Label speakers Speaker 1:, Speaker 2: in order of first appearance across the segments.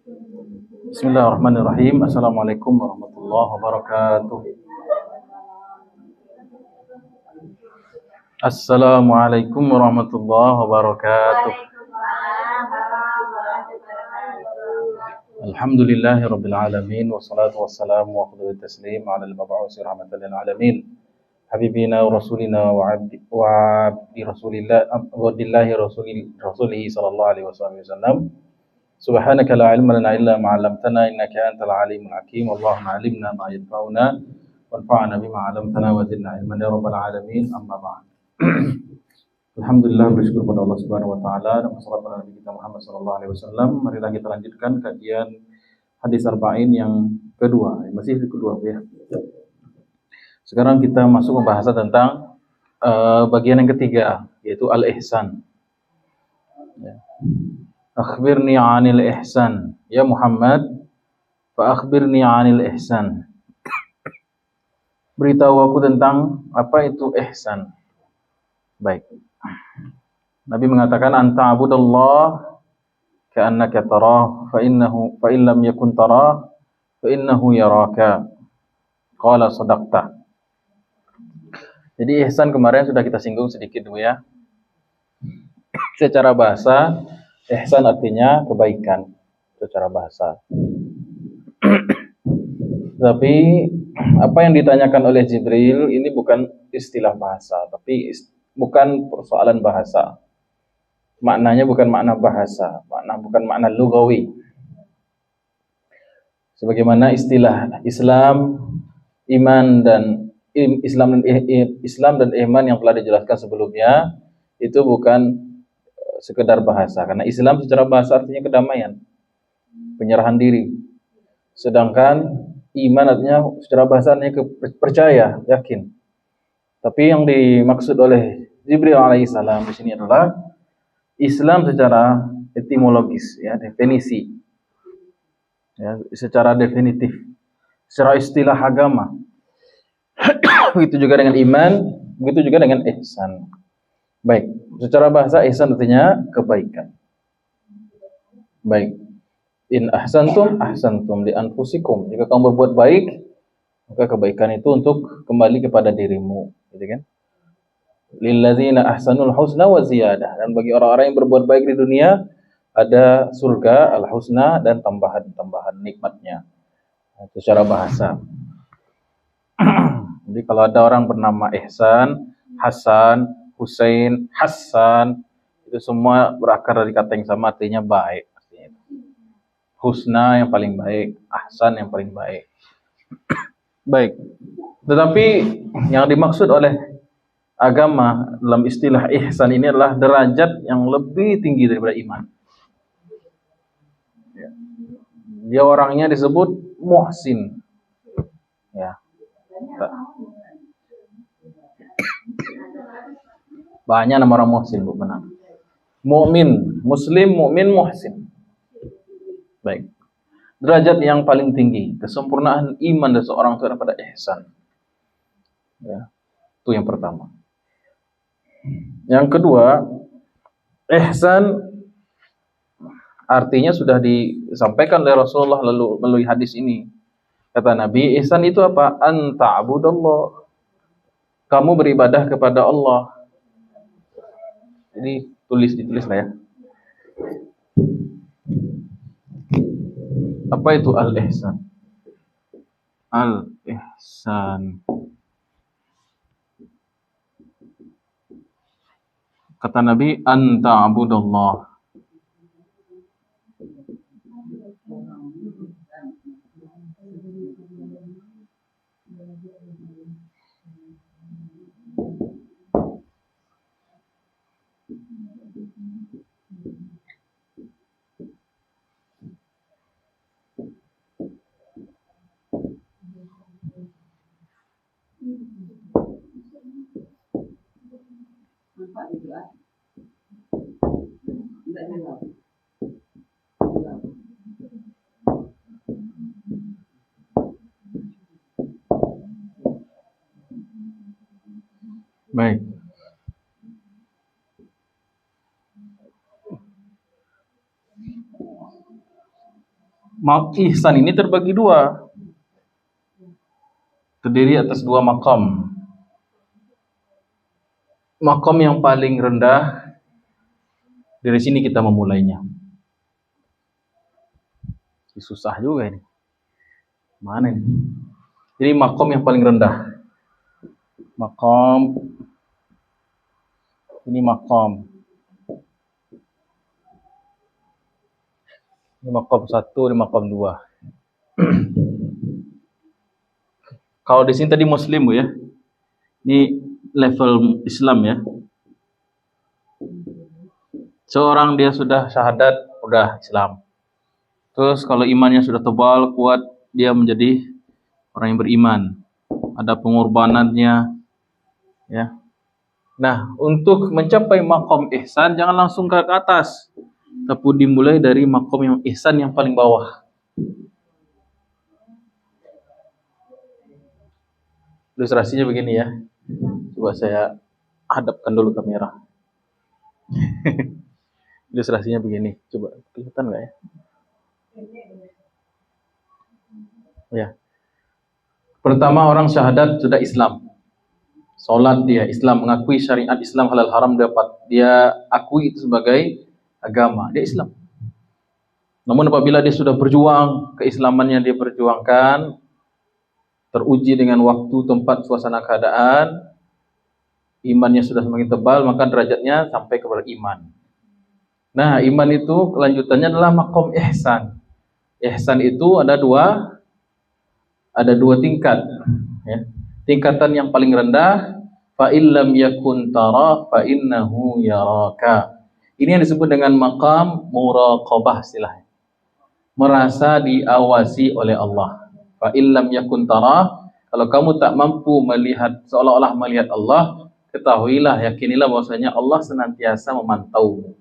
Speaker 1: Bismillahirrahmanirrahim. Assalamualaikum warahmatullahi wabarakatuh. Assalamualaikum warahmatullahi wabarakatuh. Alhamdulillahirabbil alamin wassalatu wassalamu wa afdhalut taslim ala al-mab'uts rahmatan lil alamin. Habibina wa rasulina wa abdi rasulillah wa dillahi rasulihi sallallahu alaihi wasallam. Subhanaka la ilma lana illa ma 'allamtana innaka antal alimul hakim. Allahumma 'allimna ma yanfa'una wanfa'na bima 'allamtana wa zidna ilman ya rabbal alamin. Amma ba'd. Alhamdulillah, bersyukur pada Allah Subhanahu wa taala dan wassalatu ala nabi kita Muhammad sallallahu alaihi wasallam. Marilah kita lanjutkan kajian hadis arba'in yang kedua. Masih kedua ya. Sekarang kita masuk pembahasan tentang bagian yang ketiga, yaitu al-ihsan. Ya. Akhbirni 'anil ihsan. Ya Muhammad, fa akhbirni 'anil ihsan. Beritahu aku tentang apa itu ihsan. Baik. Nabi mengatakan anta abudallah ka'annaka tarah fa in lam yakun tarah fa innahu yaraka. Qala sadaqta. Jadi ihsan kemarin sudah kita singgung sedikit dulu ya. Secara bahasa ihsan artinya kebaikan secara bahasa. Tapi apa yang ditanyakan oleh Jibril ini bukan istilah bahasa, tapi bukan persoalan bahasa. Maknanya bukan makna bahasa, bukan makna lugawi. Sebagaimana istilah Islam, iman dan Islam dan iman yang telah dijelaskan sebelumnya itu bukan sekedar bahasa. Karena Islam secara bahasa artinya kedamaian, penyerahan diri. Sedangkan iman artinya secara bahasa artinya percaya, yakin. Tapi yang dimaksud oleh Jibril alaihissalam di sini adalah Islam secara etimologis, ya, definisi, ya, secara definitif, secara istilah agama. Begitu juga dengan iman, begitu juga dengan ihsan. Baik, secara bahasa ihsan artinya kebaikan. Baik, in ahsantum li anfusikum. Jika kamu berbuat baik, maka kebaikan itu untuk kembali kepada dirimu, gitu kan? Lilladzina ahsanul husna wa ziyadah. Dan bagi orang-orang yang berbuat baik di dunia ada surga al-husna dan tambahan nikmatnya. Itu secara bahasa. Jadi kalau ada orang bernama Ihsan, Hasan, Husain, Hasan, itu semua berakar dari kata yang sama, artinya baik. Husna yang paling baik, Ahsan yang paling baik. Baik. Tetapi yang dimaksud oleh agama dalam istilah ihsan ini adalah derajat yang lebih tinggi daripada iman. Dia orangnya disebut muhsin. Ya. Banyak nama orang muhsin, Bu, benar. Mukmin, muslim, mukmin, muhsin. Baik. Derajat yang paling tinggi, kesempurnaan iman dari seorang itu pada ihsan. Ya. Itu yang pertama. Yang kedua, ihsan artinya sudah disampaikan oleh Rasulullah melalui hadis ini. Kata Nabi, ihsan itu apa? Anta abudallah. Kamu beribadah kepada Allah. Jadi ditulis lah ya. Apa itu al-ihsan? Al-ihsan. Kata Nabi, anta abudallah. Baik. ihsan ini terbagi dua, terdiri atas dua maqam. Maqam yang paling rendah, dari sini kita memulainya. Susah juga ini. Mana ini? Jadi maqam yang paling rendah. Maqam ini maqam. Ini maqam 1, ini maqam 2. Kalau di sini tadi muslim, Bu, ya. Ini level Islam, ya. Seorang dia sudah syahadat, udah Islam. Terus kalau imannya sudah tebal, kuat, dia menjadi orang yang beriman. Ada pengorbanannya, ya. Nah, untuk mencapai maqam ihsan jangan langsung ke atas, tapi dimulai dari maqam yang ihsan yang paling bawah. Ilustrasinya begini, ya. Coba saya hadapkan dulu kamera. Ilustrasinya begini. Coba kelihatan nggak, ya? Ya. Pertama, orang syahadat sudah Islam. Salat dia Islam, mengakui syariat Islam halal haram dapat. Dia akui itu sebagai agama, dia Islam. Namun apabila dia sudah berjuang, keislamannya dia perjuangkan, teruji dengan waktu, tempat, suasana, keadaan, imannya sudah semakin tebal, maka derajatnya sampai kepada iman. Nah, iman itu kelanjutannya adalah maqam ihsan. Ihsan itu ada dua tingkat, ya. Tingkatan yang paling rendah, fa illam yakun tara fa innahu yaraka. Ini yang disebut dengan maqam muraqabah istilahnya. Merasa diawasi oleh Allah. Fa illam yakun tara, kalau kamu tak mampu melihat, seolah-olah melihat Allah, ketahuilah, yakinilah bahwasanya Allah senantiasa memantaumu.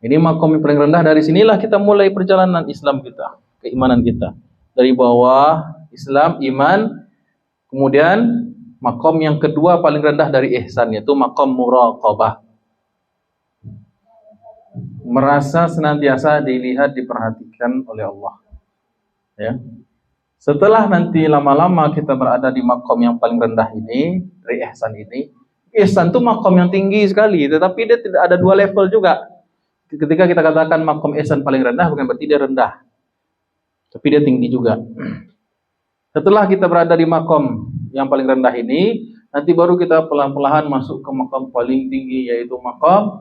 Speaker 1: Ini maqam yang paling rendah. Dari sinilah kita mulai perjalanan Islam kita, keimanan kita. Dari bawah Islam, iman. Kemudian maqam yang kedua paling rendah dari ihsan, yaitu maqam muraqabah. Merasa senantiasa dilihat, diperhatikan oleh Allah. Ya. Setelah nanti lama-lama kita berada di maqam yang paling rendah ini, dari ihsan ini. Ihsan itu maqam yang tinggi sekali, tetapi dia tidak ada dua level juga. Ketika kita katakan maqam ihsan paling rendah, bukan berarti dia rendah, tapi dia tinggi juga. Setelah kita berada di maqam yang paling rendah ini, nanti baru kita pelan-pelan masuk ke maqam paling tinggi, yaitu maqam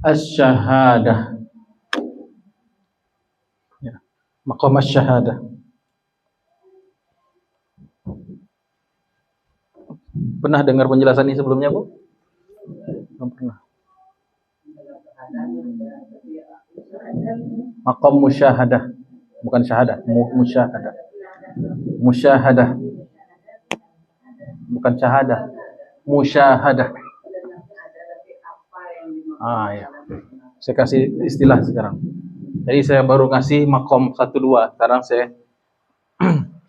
Speaker 1: al-syahadah. Ya, maqam al-syahadah. Pernah dengar penjelasan ini sebelumnya, Bu? Belum pernah. Maqam musyahadah, bukan syahadah, musyahadah. Musyahadah. Bukan syahadah. Musyahadah. Ya. Saya kasih istilah sekarang. Jadi saya baru kasih maqam 1, 2. Sekarang saya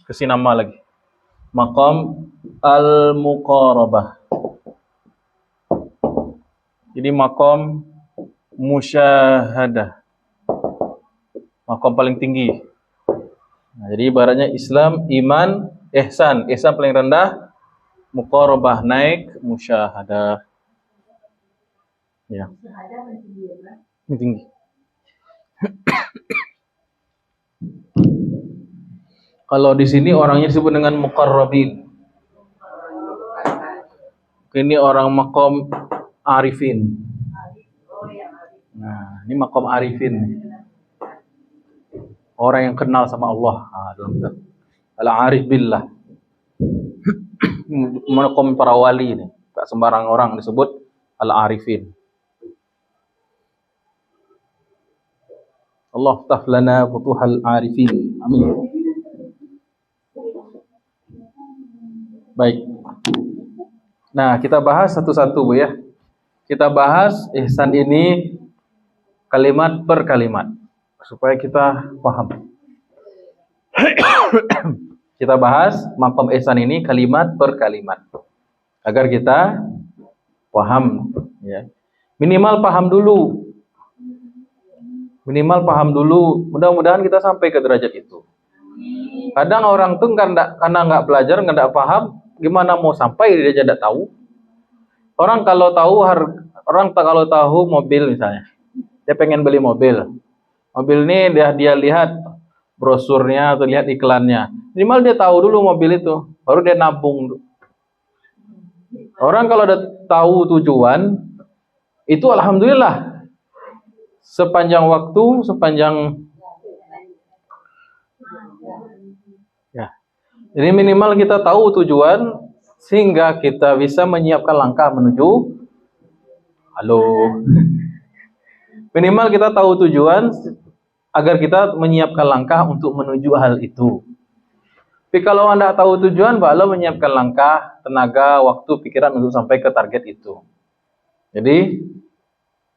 Speaker 1: kasih nama lagi. Maqam al-muqarabah. Jadi maqam musyahadah. Maqam paling tinggi. Nah, jadi ibaratnya Islam, iman, ihsan. Ihsan paling rendah, muqarabah naik, musyahadah. Ya. Ini tinggi. Kalau di sini orangnya disebut dengan muqarrabin. Ini orang maqam arifin. Nah, ini maqam arifin. Orang yang kenal sama Allah. Al-arif billah. Maqam para wali ini. Tak sembarang orang disebut al-arifin. Allah ftah lana futuhal arifin. Amin. Baik. Nah, kita bahas satu-satu, Bu, ya. Kita bahas ihsan ini kalimat per kalimat supaya kita paham. Kita bahas maqam ihsan ini kalimat per kalimat agar kita paham, ya. Minimal paham dulu Minimal paham dulu. Mudah-mudahan kita sampai ke derajat itu. Kadang orang tuh karena nggak belajar, nggak paham, gimana mau sampai dia tidak tahu. Orang kalau tahu mobil misalnya, dia pengen beli mobil. Mobil ini dia lihat brosurnya atau lihat iklannya. Minimal dia tahu dulu mobil itu, baru dia nabung. Orang kalau udah tahu tujuan, itu alhamdulillah. Sepanjang waktu, ya. Jadi minimal kita tahu tujuan sehingga kita bisa menyiapkan langkah menuju Minimal kita tahu tujuan agar kita menyiapkan langkah untuk menuju hal itu. Tapi kalau Anda tahu tujuan, baru menyiapkan langkah, tenaga, waktu, pikiran untuk sampai ke target itu. Jadi,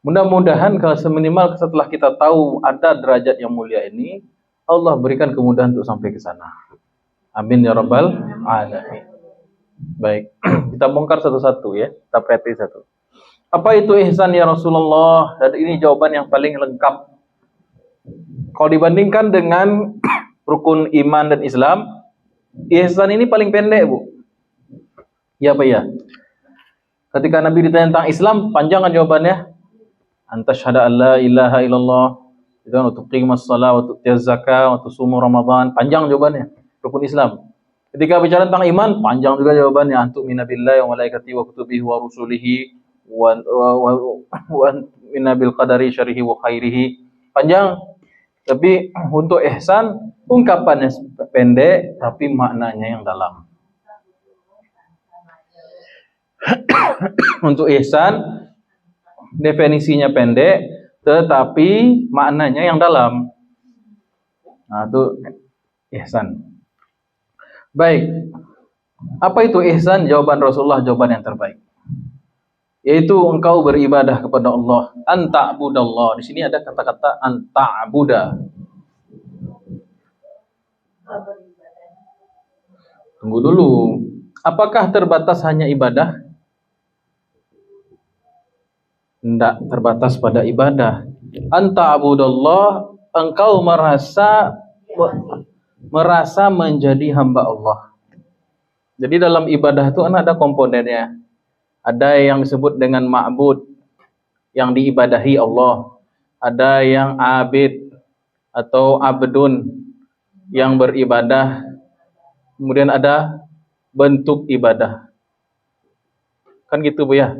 Speaker 1: mudah-mudahan kalau seminimal setelah kita tahu ada derajat yang mulia ini, Allah berikan kemudahan untuk sampai ke sana. Amin ya rabbal alamin. Baik, kita bongkar satu-satu ya, kita perhati satu. Apa itu ihsan ya Rasulullah? Dan ini jawaban yang paling lengkap. Kalau dibandingkan dengan rukun iman dan Islam, ihsan ini paling pendek, Bu. Ya apa ya? Ketika Nabi ditanya tentang Islam, panjang kan jawabannya? Antasyhada an la ilaha illallah, wa tuqimus shalah, wa tu'tiyaz zakah, wa tusumu ramadan. Panjang jawabannya. Rukun Islam. Ketika bicara tentang iman, panjang juga jawabannya. Antu'mina billahi wa malaikatihi wa kutubihi wa rusulihi wa minna bil qadari syarrihi wa khairihi. Panjang. Tapi untuk ihsan ungkapannya pendek tapi maknanya yang dalam. Untuk ihsan definisinya pendek tetapi maknanya yang dalam. Nah, itu ihsan. Baik. Apa itu ihsan? Jawaban Rasulullah jawaban yang terbaik. Yaitu engkau beribadah kepada Allah, anta'budallah. Di sini ada kata-kata anta'buda. Tunggu dulu. Apakah terbatas hanya ibadah? Tidak terbatas pada ibadah. Anta'budallah, engkau merasa menjadi hamba Allah. Jadi dalam ibadah itu ada komponennya. Ada yang disebut dengan ma'bud, yang diibadahi Allah. Ada yang abid atau abdun, yang beribadah. Kemudian ada bentuk ibadah. Kan gitu, Bu ya?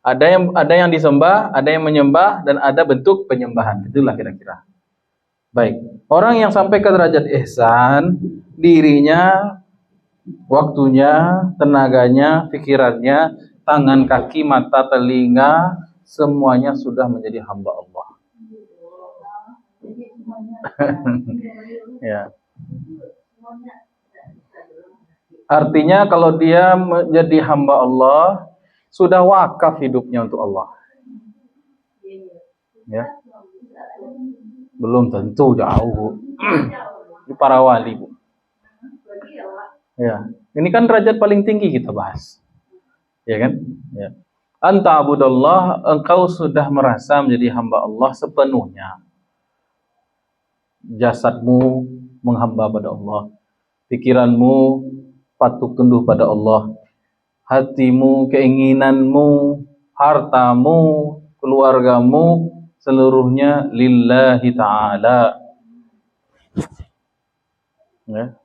Speaker 1: Ada yang disembah, ada yang menyembah, dan ada bentuk penyembahan. Itulah kira-kira. Baik. Orang yang sampai ke derajat ihsan, dirinya, waktunya, tenaganya, pikirannya, tangan, kaki, mata, telinga, semuanya sudah menjadi hamba Allah. Ya. Artinya kalau dia menjadi hamba Allah, sudah wakaf hidupnya untuk Allah. Ya. Belum tentu, jauh. Ini para wali, Bu. Ya, ini kan derajat paling tinggi kita bahas. Ya kan? Ya. Anta'budallah, engkau sudah merasa menjadi hamba Allah sepenuhnya. Jasadmu menghamba pada Allah. Pikiranmu patuh tunduk pada Allah. Hatimu, keinginanmu, hartamu, keluargamu, seluruhnya lillahi ta'ala. Ya.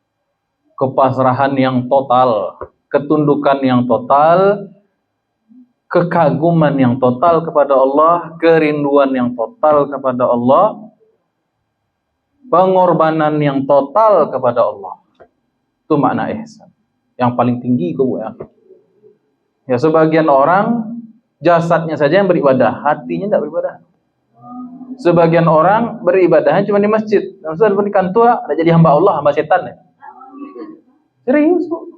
Speaker 1: Kepasrahan yang total, ketundukan yang total, kekaguman yang total kepada Allah, kerinduan yang total kepada Allah, pengorbanan yang total kepada Allah. Itu makna ihsan. Yang paling tinggi itu, Bu ya. Ya, sebagian orang jasadnya saja yang beribadah, hatinya tidak beribadah. Sebagian orang beribadahnya cuma di masjid. Maksudnya di kantor ada jadi hamba Allah, hamba setan ya. Serius, Bu.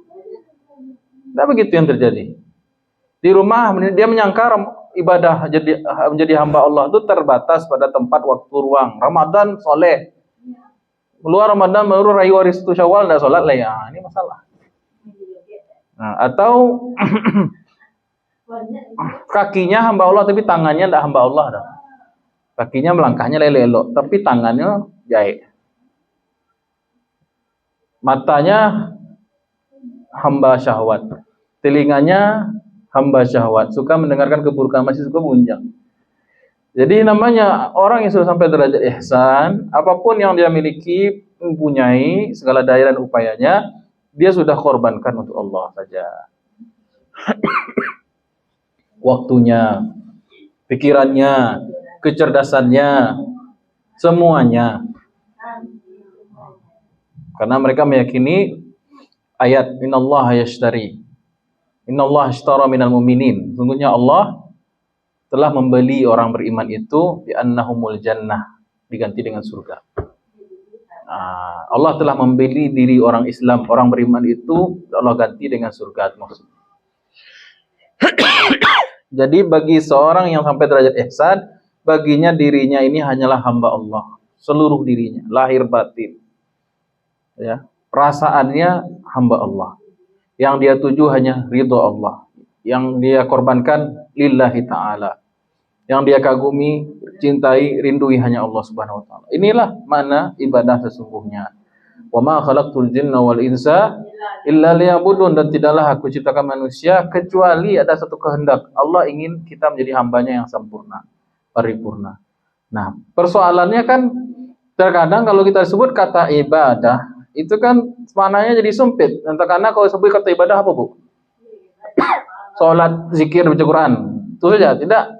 Speaker 1: Tidak begitu yang terjadi. Di rumah dia menyangka ibadah menjadi hamba Allah itu terbatas pada tempat, waktu, ruang. Ramadan soleh. Keluar Ramadan baru rayu waris itu Syawal tidak sholat lah ya. Ini masalah. Nah, atau kakinya hamba Allah tapi tangannya tidak hamba Allah. Kakinya melangkahnya elok, tapi tangannya jahit. Matanya hamba syahwat. Telinganya hamba syahwat. Suka mendengarkan keburukan, masih suka mengunjang. Jadi namanya orang yang sudah sampai derajat ihsan, apapun yang dia miliki, mempunyai segala daya dan upayanya, dia sudah korbankan untuk Allah saja. Waktunya, pikirannya, kecerdasannya, semuanya. Karena mereka meyakini ayat innallaha yashtari. Innallaha ashtara minal mu'minin. Sungguhnya Allah telah membeli orang beriman itu bi annahumul jannah, diganti dengan surga. Allah telah membeli diri orang Islam, orang beriman itu Allah ganti dengan surga maksudnya. Jadi bagi seorang yang sampai derajat ihsan, baginya dirinya ini hanyalah hamba Allah, seluruh dirinya, lahir batin. Ya, perasaannya hamba Allah. Yang dia tuju hanya ridho Allah. Yang dia korbankan lillahi ta'ala. Yang dia kagumi, cintai, rindui hanya Allah Subhanahu wa taala. Inilah mana ibadah sesungguhnya. Wa ma khalaqtul jinna wal insa illa liya'budun, dan tidaklah aku ciptakan manusia kecuali ada satu kehendak. Allah ingin kita menjadi hambanya yang sempurna, paripurna. Nah, persoalannya kan terkadang kalau kita sebut kata ibadah, itu kan maknanya jadi sempit. Karena kalau sebut kata ibadah apa, Bu? Salat, zikir, baca Quran. Itu saja, tidak?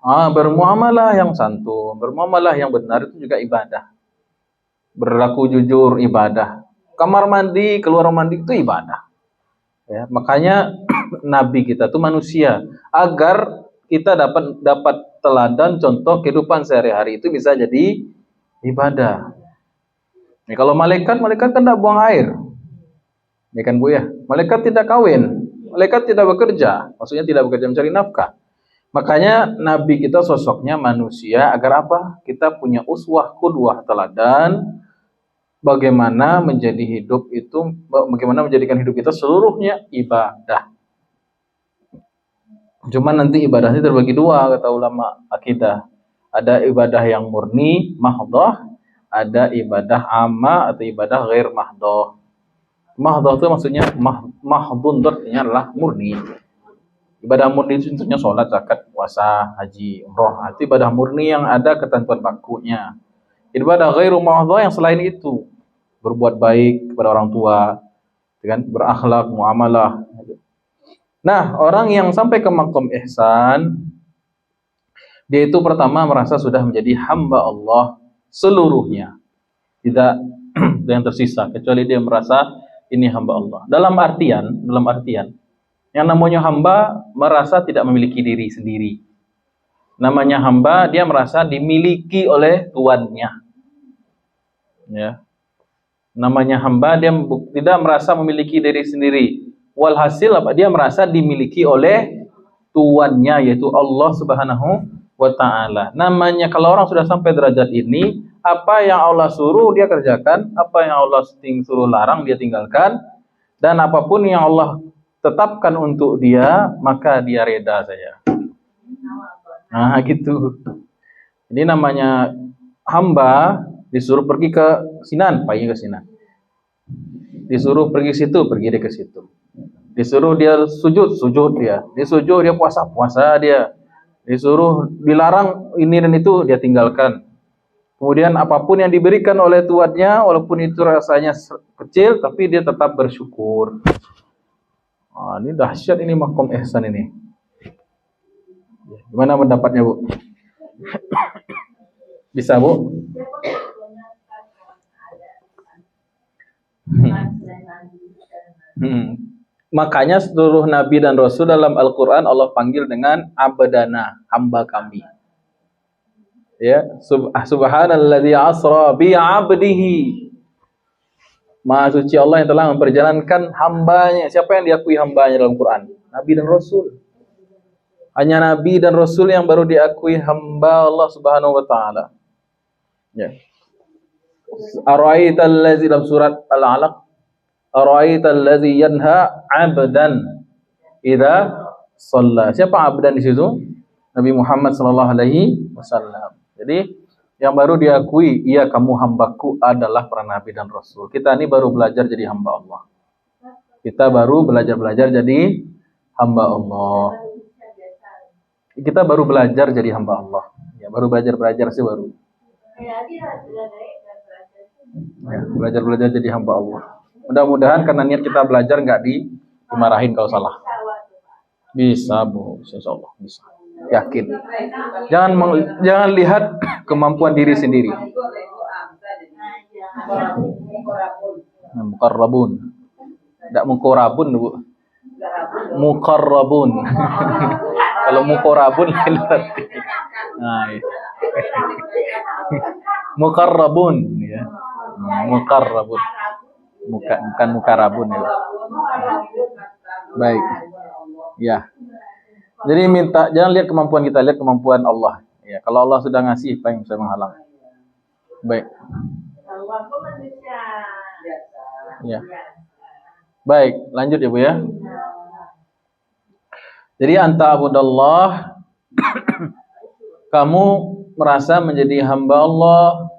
Speaker 1: Bermuamalah yang santun, bermuamalah yang benar itu juga ibadah. Berlaku jujur ibadah. Kamar mandi, keluar mandi itu ibadah. Ya, makanya Nabi kita itu manusia, agar kita dapat teladan contoh kehidupan sehari-hari itu bisa jadi ibadah. Nah, kalau malaikat kan tidak buang air. Ya kan, Bu ya? Malaikat tidak kawin, malaikat tidak bekerja, maksudnya tidak bekerja mencari nafkah. Makanya Nabi kita sosoknya manusia, agar apa? Kita punya uswah, qudwah, teladan, bagaimana menjadi hidup itu, bagaimana menjadikan hidup kita seluruhnya ibadah. Cuma nanti ibadahnya terbagi dua, kata ulama akidah. Ada ibadah yang murni, mahdhah, ada ibadah amma atau ibadah ghair mahdhah. Mahdhah itu maksudnya mahdhun, artinya adalah murni. Ibadah murni itu contohnya sholat, zakat, puasa, haji, umroh. Itu ibadah murni yang ada ketentuan bakunya. Ibadah ghairu mahdhah yang selain itu, berbuat baik kepada orang tua, dengan berakhlak, muamalah. Nah, orang yang sampai ke maqam ihsan, dia itu pertama merasa sudah menjadi hamba Allah seluruhnya. Tidak ada yang tersisa kecuali dia merasa ini hamba Allah. Dalam artian yang namanya hamba merasa tidak memiliki diri sendiri. Namanya hamba, dia merasa dimiliki oleh tuannya. Ya. Namanya hamba, dia tidak merasa memiliki diri sendiri. Walhasil apa? Dia merasa dimiliki oleh tuannya, yaitu Allah Subhanahu wa taala. Namanya kalau orang sudah sampai derajat ini, apa yang Allah suruh dia kerjakan, apa yang Allah suruh larang dia tinggalkan, dan apapun yang Allah tetapkan untuk dia, maka dia reda saja. Nah, gitu. Ini namanya hamba, disuruh pergi ke Sinan, pergi ke Sinan. Disuruh pergi situ, pergi dia ke situ. Disuruh dia sujud, sujud dia. Disuruh dia puasa, puasa dia. Disuruh dilarang ini dan itu, dia tinggalkan. Kemudian apapun yang diberikan oleh tuannya, walaupun itu rasanya kecil, tapi dia tetap bersyukur. Ini dahsyat ini maqam ihsan ini. Gimana pendapatnya, Bu? Bisa, Bu? Makanya seluruh nabi dan rasul dalam Al-Quran Allah panggil dengan abdana, hamba kami. Ya, subhanalladzi asra bi 'abdihi. Maha suci Allah yang telah memperjalankan hambanya. Siapa yang diakui hambanya dalam Quran? Nabi dan Rasul. Hanya Nabi dan Rasul yang baru diakui hamba Allah Subhanahu wa taala. Ya. Ara'aital ladzi dalam surat Al-Alaq, ara'aital ladzi yanha 'abdan idza shalla. Siapa 'abdan di situ? Nabi Muhammad sallallahu alaihi wasallam. Jadi yang baru diakui, iya kamu hambaku adalah para nabi dan rasul. Kita ini baru belajar jadi hamba Allah. Kita baru belajar jadi hamba Allah. Kita baru belajar jadi hamba Allah. Ya, baru belajar sih baru. Ya, belajar jadi hamba Allah. Mudah-mudahan karena niat kita belajar nggak dimarahin kalau salah. Bisa, Bu. Insyaallah bisa. Yakin. Jangan lihat kemampuan diri sendiri. Muqarrabun. Tidak muqarrabun, Bu. Muqarrabun. Kalau muqarrabun lain arti. Nah, ya. Muqarrabun ya. Muqarrabun. Bukan muqarrabun ya. Baik. Ya. Jadi jangan lihat kemampuan kita, lihat kemampuan Allah. Ya, kalau Allah sudah ngasih, apa yang bisa menghalang? Baik. Ya. Baik, lanjut ya Bu ya. Jadi anta abudallah, kamu merasa menjadi hamba Allah,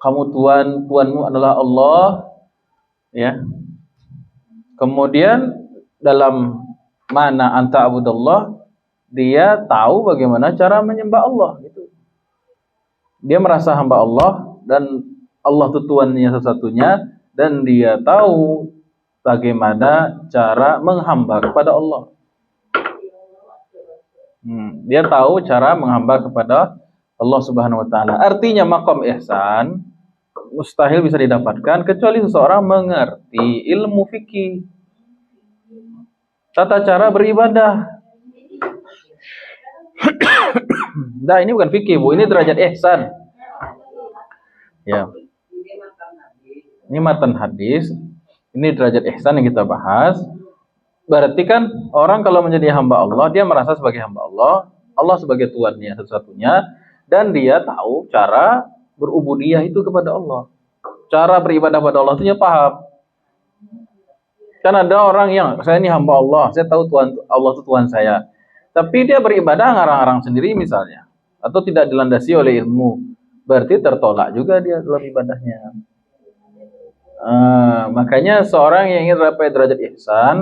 Speaker 1: kamu tuanmu adalah Allah, ya. Kemudian dalam mana anta abudallah, dia tahu bagaimana cara menyembah Allah gitu. Dia merasa hamba Allah dan Allah itu Tuhannya satu-satunya dan dia tahu bagaimana cara menghamba kepada Allah. Dia tahu cara menghamba kepada Allah Subhanahu wa taala. Artinya maqam ihsan mustahil bisa didapatkan kecuali seseorang mengerti ilmu fikih. Tata cara beribadah. Nah, ini bukan fikih, Bu. Ini derajat ihsan. Ya. Ini matan hadis. Ini derajat ihsan yang kita bahas. Berarti kan orang kalau menjadi hamba Allah, dia merasa sebagai hamba Allah, Allah sebagai Tuhannya satu-satunya, dan dia tahu cara berubudiyah itu kepada Allah. Cara beribadah pada Allah itu dia paham. Kan ada orang yang, saya ini hamba Allah, saya tahu Tuhan Allah itu Tuhan saya. Tapi dia beribadah ngarang-ngarang sendiri misalnya. Atau tidak dilandasi oleh ilmu. Berarti tertolak juga dia dalam ibadahnya. Makanya seorang yang ingin sampai derajat ihsan,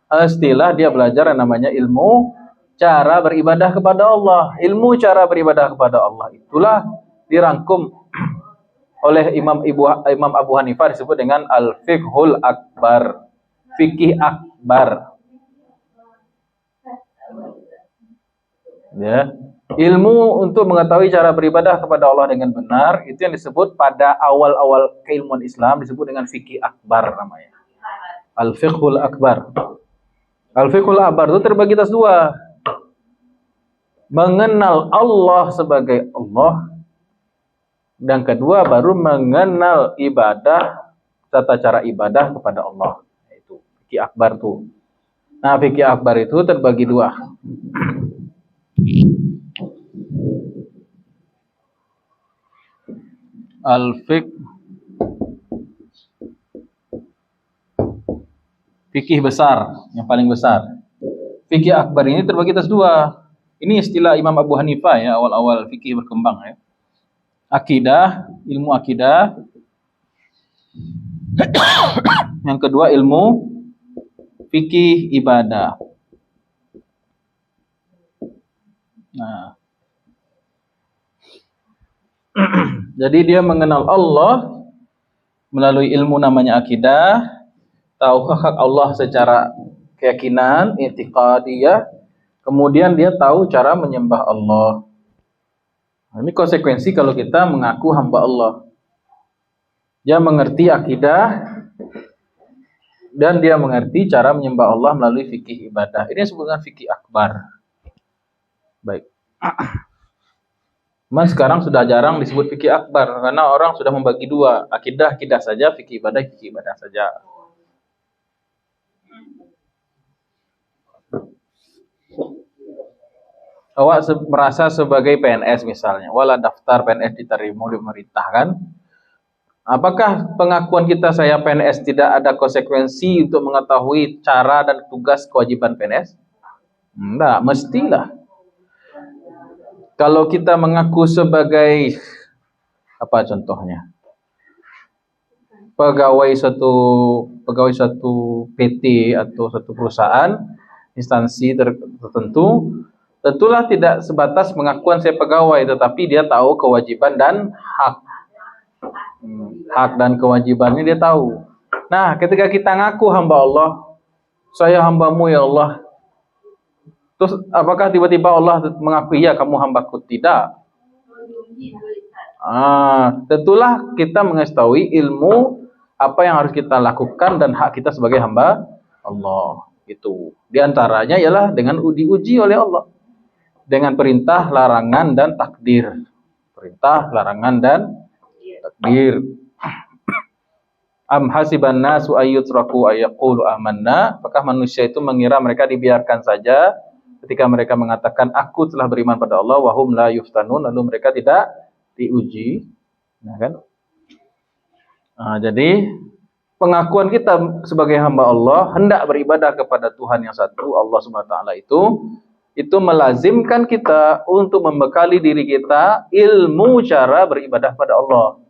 Speaker 1: istilah dia belajar yang namanya ilmu cara beribadah kepada Allah. Ilmu cara beribadah kepada Allah itulah dirangkum oleh Imam Abu Hanifah disebut dengan al-fiqhul akbar. Fikih akbar. Ya. Ilmu untuk mengetahui cara beribadah kepada Allah dengan benar itu yang disebut pada awal-awal keilmuan Islam disebut dengan fikih akbar namanya. Al-fiqhul akbar. Al-fiqhul akbar itu terbagi atas dua. Mengenal Allah sebagai Allah dan kedua baru mengenal ibadah, tata cara ibadah kepada Allah. Itu fikih akbar tuh. Nah, fikih akbar itu terbagi dua. Al-fiqh fikih besar, yang paling besar. Fikih akbar ini terbagi atas dua. Ini istilah Imam Abu Hanifah ya, awal-awal fikih berkembang ya. Akidah, ilmu akidah. Yang kedua ilmu fikih ibadah. Nah, jadi dia mengenal Allah melalui ilmu namanya akidah, tahu hak Allah secara keyakinan, i'tiqadiyah, kemudian dia tahu cara menyembah Allah. Ini konsekuensi kalau kita mengaku hamba Allah. Dia mengerti akidah dan dia mengerti cara menyembah Allah melalui fikih ibadah. Ini disebutkan fikih akbar. Baik. Mas sekarang sudah jarang disebut fikih akbar karena orang sudah membagi dua, akidah saja, fikih ibadah saja. Awak merasa sebagai PNS misalnya, wala daftar PNS diterima di pemerintah kan? Apakah pengakuan kita saya PNS tidak ada konsekuensi untuk mengetahui cara dan tugas kewajiban PNS? Enggak, mestilah. Kalau kita mengaku sebagai apa contohnya? Pegawai satu PT atau satu perusahaan, instansi tertentu, tentulah tidak sebatas pengakuan saya pegawai, tetapi dia tahu kewajiban dan hak dan kewajibannya dia tahu. Nah, ketika kita ngaku hamba Allah, saya hambamu ya Allah, terus apakah tiba-tiba Allah mengakui ya kamu hambaku? Tidak. Tentulah kita mengetahui ilmu apa yang harus kita lakukan dan hak kita sebagai hamba Allah. Itu. Di antaranya ialah dengan diuji oleh Allah dengan perintah, larangan dan takdir. Perintah, larangan dan takdir. Am hasiban nasu ayyutraku ayyaqulu amanna? Apakah manusia itu mengira mereka dibiarkan saja ketika mereka mengatakan aku telah beriman pada Allah wa hum la yuftanun, lalu mereka tidak diuji? Nah, kan? Jadi pengakuan kita sebagai hamba Allah hendak beribadah kepada Tuhan yang satu, Allah Subhanahu wa taala itu melazimkan kita untuk membekali diri kita ilmu cara beribadah pada Allah.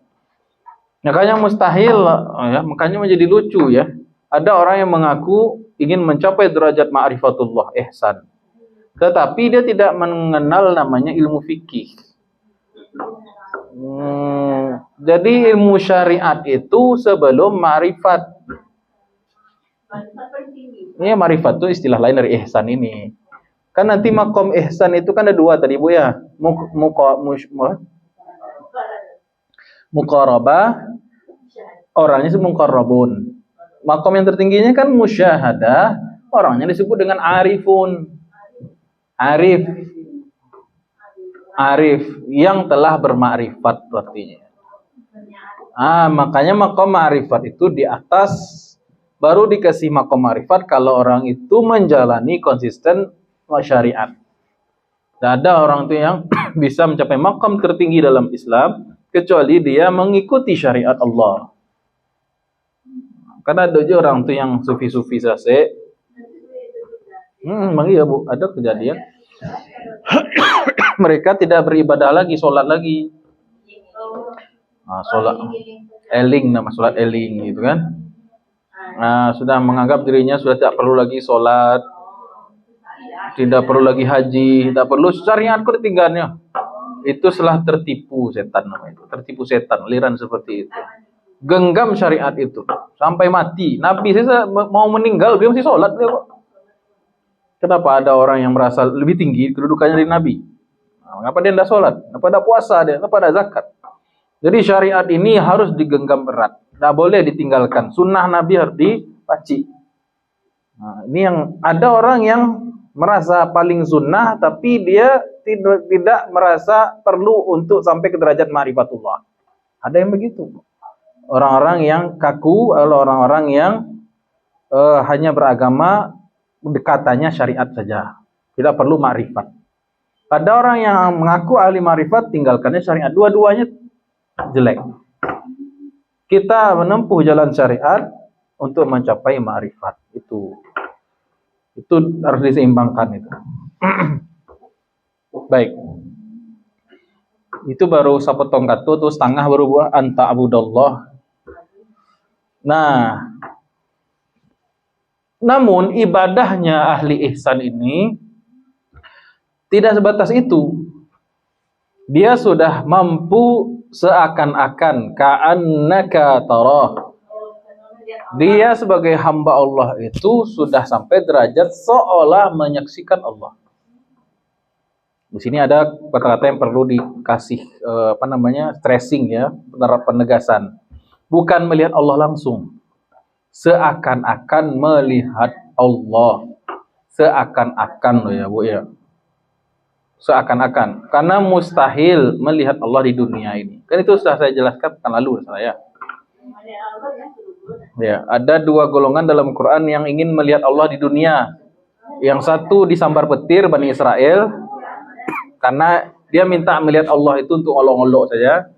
Speaker 1: Makanya mustahil ya, makanya menjadi lucu ya. Ada orang yang mengaku ingin mencapai derajat ma'rifatullah, ihsan. Tetapi dia tidak mengenal namanya ilmu fikih. Jadi ilmu syariat itu sebelum ma'rifat. Ini ma'rifat itu istilah lain dari ihsan ini. Kan nanti makom ihsan itu kan ada dua tadi Bu ya. Muqarabah, orangnya disebut muqarrabun. Makom yang tertingginya kan musyahadah, orangnya disebut dengan arifun. Arif yang telah bermakrifat artinya. Makanya makom ma'rifat itu di atas, baru dikasih makom ma'rifat kalau orang itu menjalani konsisten syariat. Tidak ada orang itu yang bisa mencapai makom tertinggi dalam Islam kecuali dia mengikuti syariat Allah. Karena ada juga orang itu yang sufi-sufi sase. Iya Bu, ada kejadian. Mereka tidak beribadah lagi, sholat lagi. Sholat eling, nama sholat eling gitu kan. Sudah menganggap dirinya sudah tidak perlu lagi sholat, tidak perlu lagi haji, tidak perlu syariatku ditinggalnya. Itu setelah tertipu setan namanya itu. Tertipu setan, aliran seperti itu. Genggam syariat itu sampai mati. Nabi saya mau meninggal, dia masih sholat dia kok. Kenapa ada orang yang merasa lebih tinggi kedudukannya dari Nabi? Kenapa dia tidak sholat? Kenapa tidak puasa dia? Kenapa tidak zakat? Jadi syariat ini harus digenggam erat. Tidak boleh ditinggalkan. Sunnah Nabi harus dipaci. Ini yang ada orang yang merasa paling sunnah, tapi dia tidak merasa perlu untuk sampai ke derajat ma'rifatullah. Ada yang begitu. Orang-orang yang kaku, orang-orang yang hanya beragama dekatannya syariat saja, tidak perlu ma'rifat. Ada orang yang mengaku ahli ma'rifat, tinggalkannya syariat. Dua-duanya jelek. Kita menempuh jalan syariat untuk mencapai ma'rifat. Itu harus diseimbangkan itu. Baik. Itu baru sapotong katu, terus setengah baru buat anta abudallah. Nah, namun ibadahnya ahli ihsan ini tidak sebatas itu. Dia sudah mampu seakan-akan ka'annaka tarah. Dia sebagai hamba Allah itu sudah sampai derajat seolah menyaksikan Allah. Di sini ada kata-kata yang perlu dikasih stressing ya, penegasan. Bukan melihat Allah langsung. Seakan-akan melihat Allah. Seakan-akan loh ya Bu ya. Seakan-akan. Karena mustahil melihat Allah di dunia ini. Kan itu sudah saya jelaskan pekan lalu saya. Ya, ada dua golongan dalam Quran yang ingin melihat Allah di dunia. Yang satu disambar petir Bani Israel karena dia minta melihat Allah itu untuk olok-olok saja.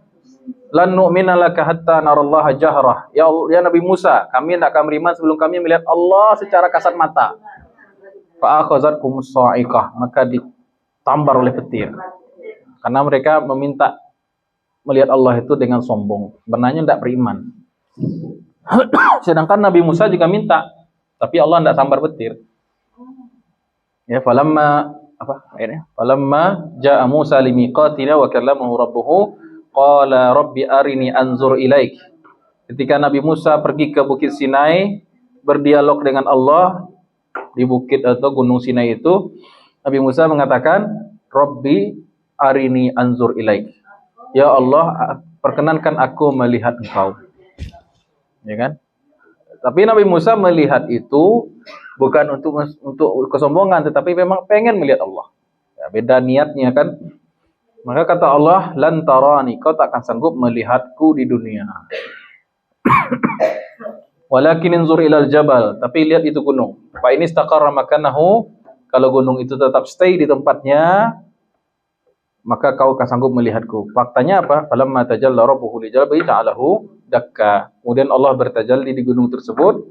Speaker 1: Lan nu'mina laka hatta narallaha jahrah. Ya Nabi Musa, kami tidak akan beriman sebelum kami melihat Allah secara kasat mata. Fa akhazatkumus sa'iqah, maka ditambar oleh petir. Karena mereka meminta melihat Allah itu dengan sombong. Sebenarnya tidak beriman. Sedangkan Nabi Musa juga minta, tapi Allah tidak sambar petir. Ya, falamma apa ayatnya? Falamma jaa Musa limiqatina wa kallamahu rabbuhu qala rabbi arini anzur ilaik. Ketika Nabi Musa pergi ke Bukit Sinai berdialog dengan Allah di bukit atau gunung Sinai itu, Nabi Musa mengatakan, "Rabbi arini anzur ilaik." Ya Allah, perkenankan aku melihat Engkau. Ya kan? Tapi Nabi Musa melihat itu bukan untuk kesombongan, tetapi memang pengen melihat Allah. Ya, beda niatnya kan. Maka kata Allah, lan tarani, kau tak akan sanggup melihatku di dunia. Walakin inzur ilal jabal, tapi lihat itu gunung. Fa ini istaqarra makanahu, kalau gunung itu tetap stay di tempatnya, maka kau akan sanggup melihatku. Faktanya apa? Falamma tajalla rabbuhu li jabali ja'alahu dakka. Kemudian Allah bertajalli di gunung tersebut,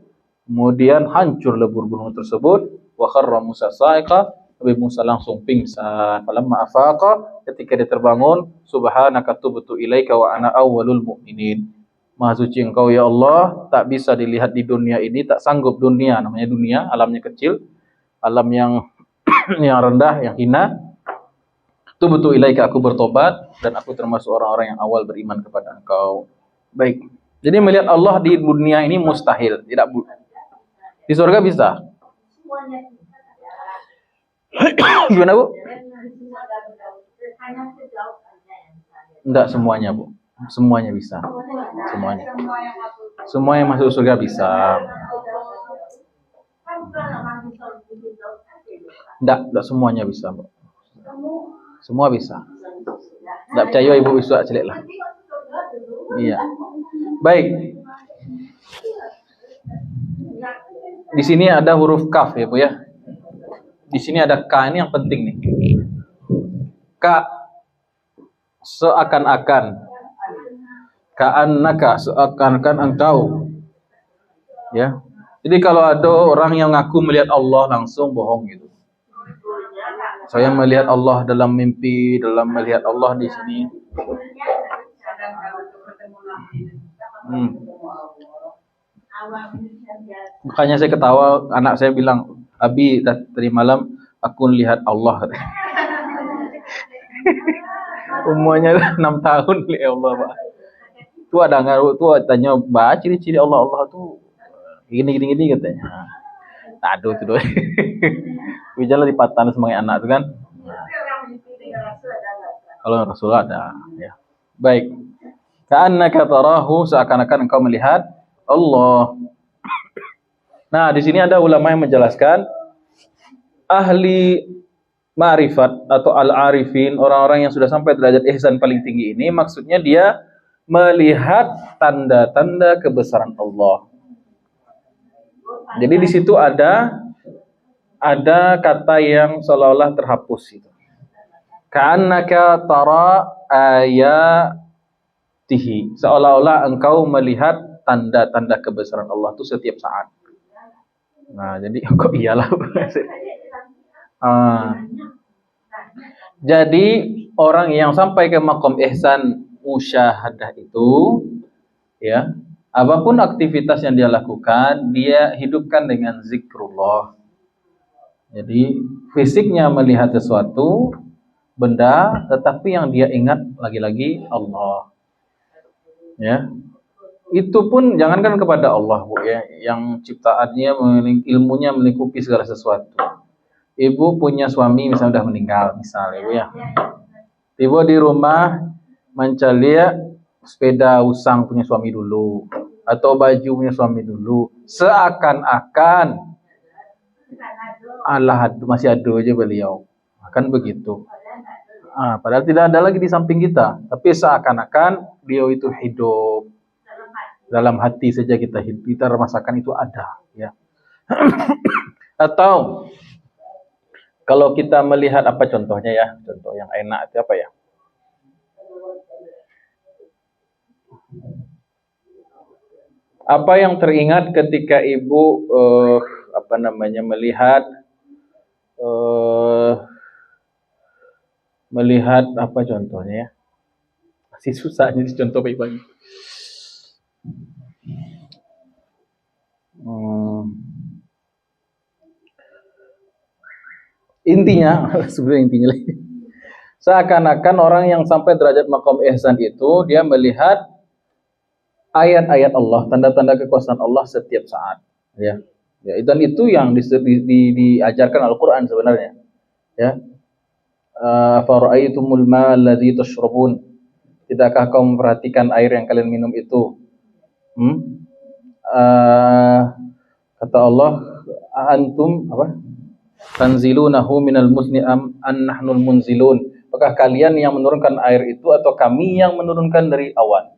Speaker 1: kemudian hancur lebur gunung tersebut. Wa kharra Musa sa'iqa, Nabi Musa langsung pingsan. Falamma afaqa, ketika dia terbangun, subhanaka tubtu ilaika wa ana awwalul mu'minin. Maha suci Engkau ya Allah, tak bisa dilihat di dunia ini, tak sanggup dunia, namanya dunia, alamnya kecil, alam yang yang rendah, yang hina. Tubtu ilaika, aku bertobat dan aku termasuk orang-orang yang awal beriman kepada Engkau. Baik. Jadi melihat Allah di dunia ini mustahil, tidak di surga bisa. Gimana, Bu? Enggak semuanya, Bu. Semuanya bisa. Semuanya. Semua yang masuk surga bisa. Enggak semuanya bisa, Bu. Semua bisa. Enggak percaya Ibu bisa celik lah. Iya. Baik. Di sini ada huruf kaf ya, Bu ya. Di sini ada K, ini yang penting nih. K, seakan-akan. Ka'annaka, seakan-akan engkau. Ya. Jadi kalau ada orang yang ngaku melihat Allah langsung, bohong gitu. Saya melihat Allah dalam mimpi, dalam melihat Allah di sini. Makanya saya ketawa, anak saya bilang, Abi, tadi malam aku lihat Allah. Umurnya 6 tahun lihat Allah, Pak. Itu ada ngaruh, tuh tanya, "Bah, ciri-ciri Allah tuh gini katanya." Aduh itu doang. Bicara di patan sebagai anak itu kan. Kalau Rasul ada, ya. Baik. Ka'annaka tarahu, seakan-akan engkau melihat Allah. Nah, di sini ada ulama yang menjelaskan ahli ma'rifat atau al-arifin, orang-orang yang sudah sampai derajat ihsan paling tinggi ini, maksudnya dia melihat tanda-tanda kebesaran Allah. Jadi di situ ada kata yang seolah-olah terhapus itu. Ka'annaka tara ayatihi, seolah-olah engkau melihat tanda-tanda kebesaran Allah itu setiap saat. Nah, jadi kok iyalah. Jadi orang yang sampai ke maqam ihsan musyahadah itu, ya, apapun aktivitas yang dia lakukan, dia hidupkan dengan zikrullah. Jadi fisiknya melihat sesuatu benda, tetapi yang dia ingat lagi-lagi Allah. Ya, itu pun jangankan kepada Allah, Bu, ya, yang ciptaannya, ilmunya melingkupi segala sesuatu. Ibu punya suami misalnya sudah meninggal, misalnya, Bu, ya. Ibu di rumah mencari sepeda usang punya suami dulu, atau baju punya suami dulu, seakan-akan Allah masih ada aja beliau, akan begitu. Padahal tidak ada lagi di samping kita, tapi seakan-akan beliau itu hidup. Dalam hati saja kita rasakan itu ada, ya. Atau kalau kita melihat apa contohnya, ya, contoh yang enak itu apa ya? Apa yang teringat ketika ibu melihat Melihat apa contohnya ya? Masih susah jadi contoh baik-baik. Intinya, sebenarnya intinya lagi. Seakan-akan orang yang sampai derajat maqam ihsan itu dia melihat ayat-ayat Allah, tanda-tanda kekuasaan Allah setiap saat, ya. Ya, dan itu yang diajarkan Al-Qur'an sebenarnya, ya. Afara'aitumul ma'a alladzi tashrabun? Tidakkah kau memperhatikan air yang kalian minum itu? Kata Allah, antum apa? Tanzilunahu minal muzni am an nahnul munzilun? Apakah kalian yang menurunkan air itu atau kami yang menurunkan dari awan?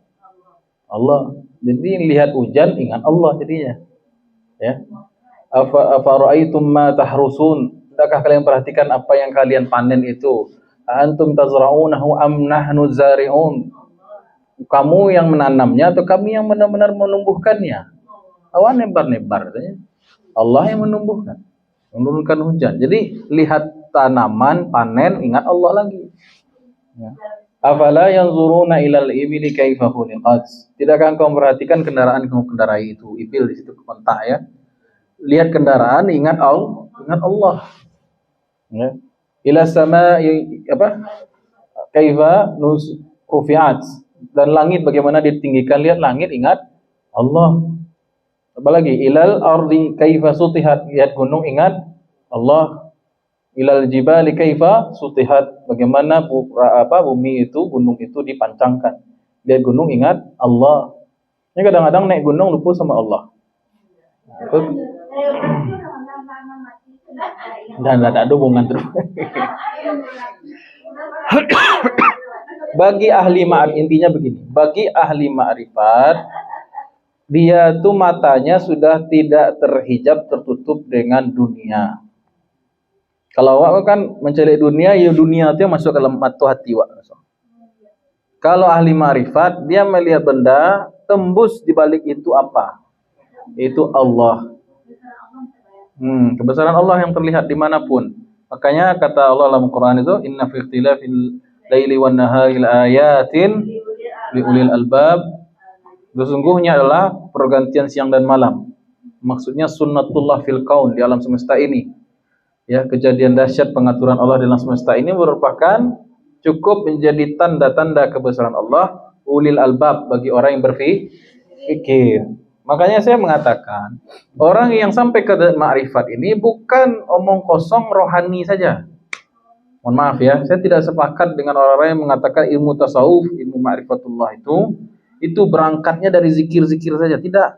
Speaker 1: Allah. Jadi lihat hujan ingat Allah jadinya. Ya. Afara'aitum ma tahrusun? Tidakkah kalian perhatikan apa yang kalian panen itu? Antum tazra'unahu am nahnu zari'un? Kamu yang menanamnya atau kami yang benar-benar menumbuhkannya? Awan nebar-nebar katanya. Allah yang menumbuhkan, menurunkan hujan. Jadi lihat tanaman, panen, ingat Allah lagi. Ya. Afala yanzuruna ilal ibili kaifa khuliqat? Tidakkah engkau memperhatikan kendaraan yang kamu kendarai itu? Ibil di situ kontak ya. Lihat kendaraan, ingat Allah, ingat Allah. Ya. Ila sama apa? Kaifa rufi'at? Dan langit bagaimana ditinggikan? Lihat langit, ingat Allah. Apalagi ilal ardi kaifa sutihat? Lihat gunung, ingat Allah. Ilal jibali kaifa sutihat? Bagaimana bumi itu, gunung itu dipancangkan. Lihat gunung, ingat Allah. Ini kadang-kadang naik gunung lupa sama Allah. Dan tidak ada hubungan terus. Bagi ahli ma'rifat, intinya begini. Bagi ahli ma'rifat, dia tuh matanya sudah tidak terhijab, tertutup dengan dunia. Kalau awak kan mencari dunia, ya dunia itu masuk ke dalam mata hati awak. Kalau ahli ma'rifat, dia melihat benda, tembus di balik itu apa? Itu Allah. Kebesaran Allah yang terlihat dimanapun. Makanya kata Allah dalam Quran itu, Inna fi ikhtilafil laili wan nahari ayatin liulil albab. Sesungguhnya adalah pergantian siang dan malam. Maksudnya sunnatullah fil kaun, di alam semesta ini. Ya, kejadian dahsyat pengaturan Allah di alam semesta ini merupakan cukup menjadi tanda-tanda kebesaran Allah ulil albab bagi orang yang berfikir. Makanya saya mengatakan, orang yang sampai ke ma'rifat ini bukan omong kosong rohani saja. Mohon maaf ya, saya tidak sepakat dengan orang-orang yang mengatakan ilmu tasawuf, ilmu ma'rifatullah itu berangkatnya dari zikir-zikir saja. Tidak.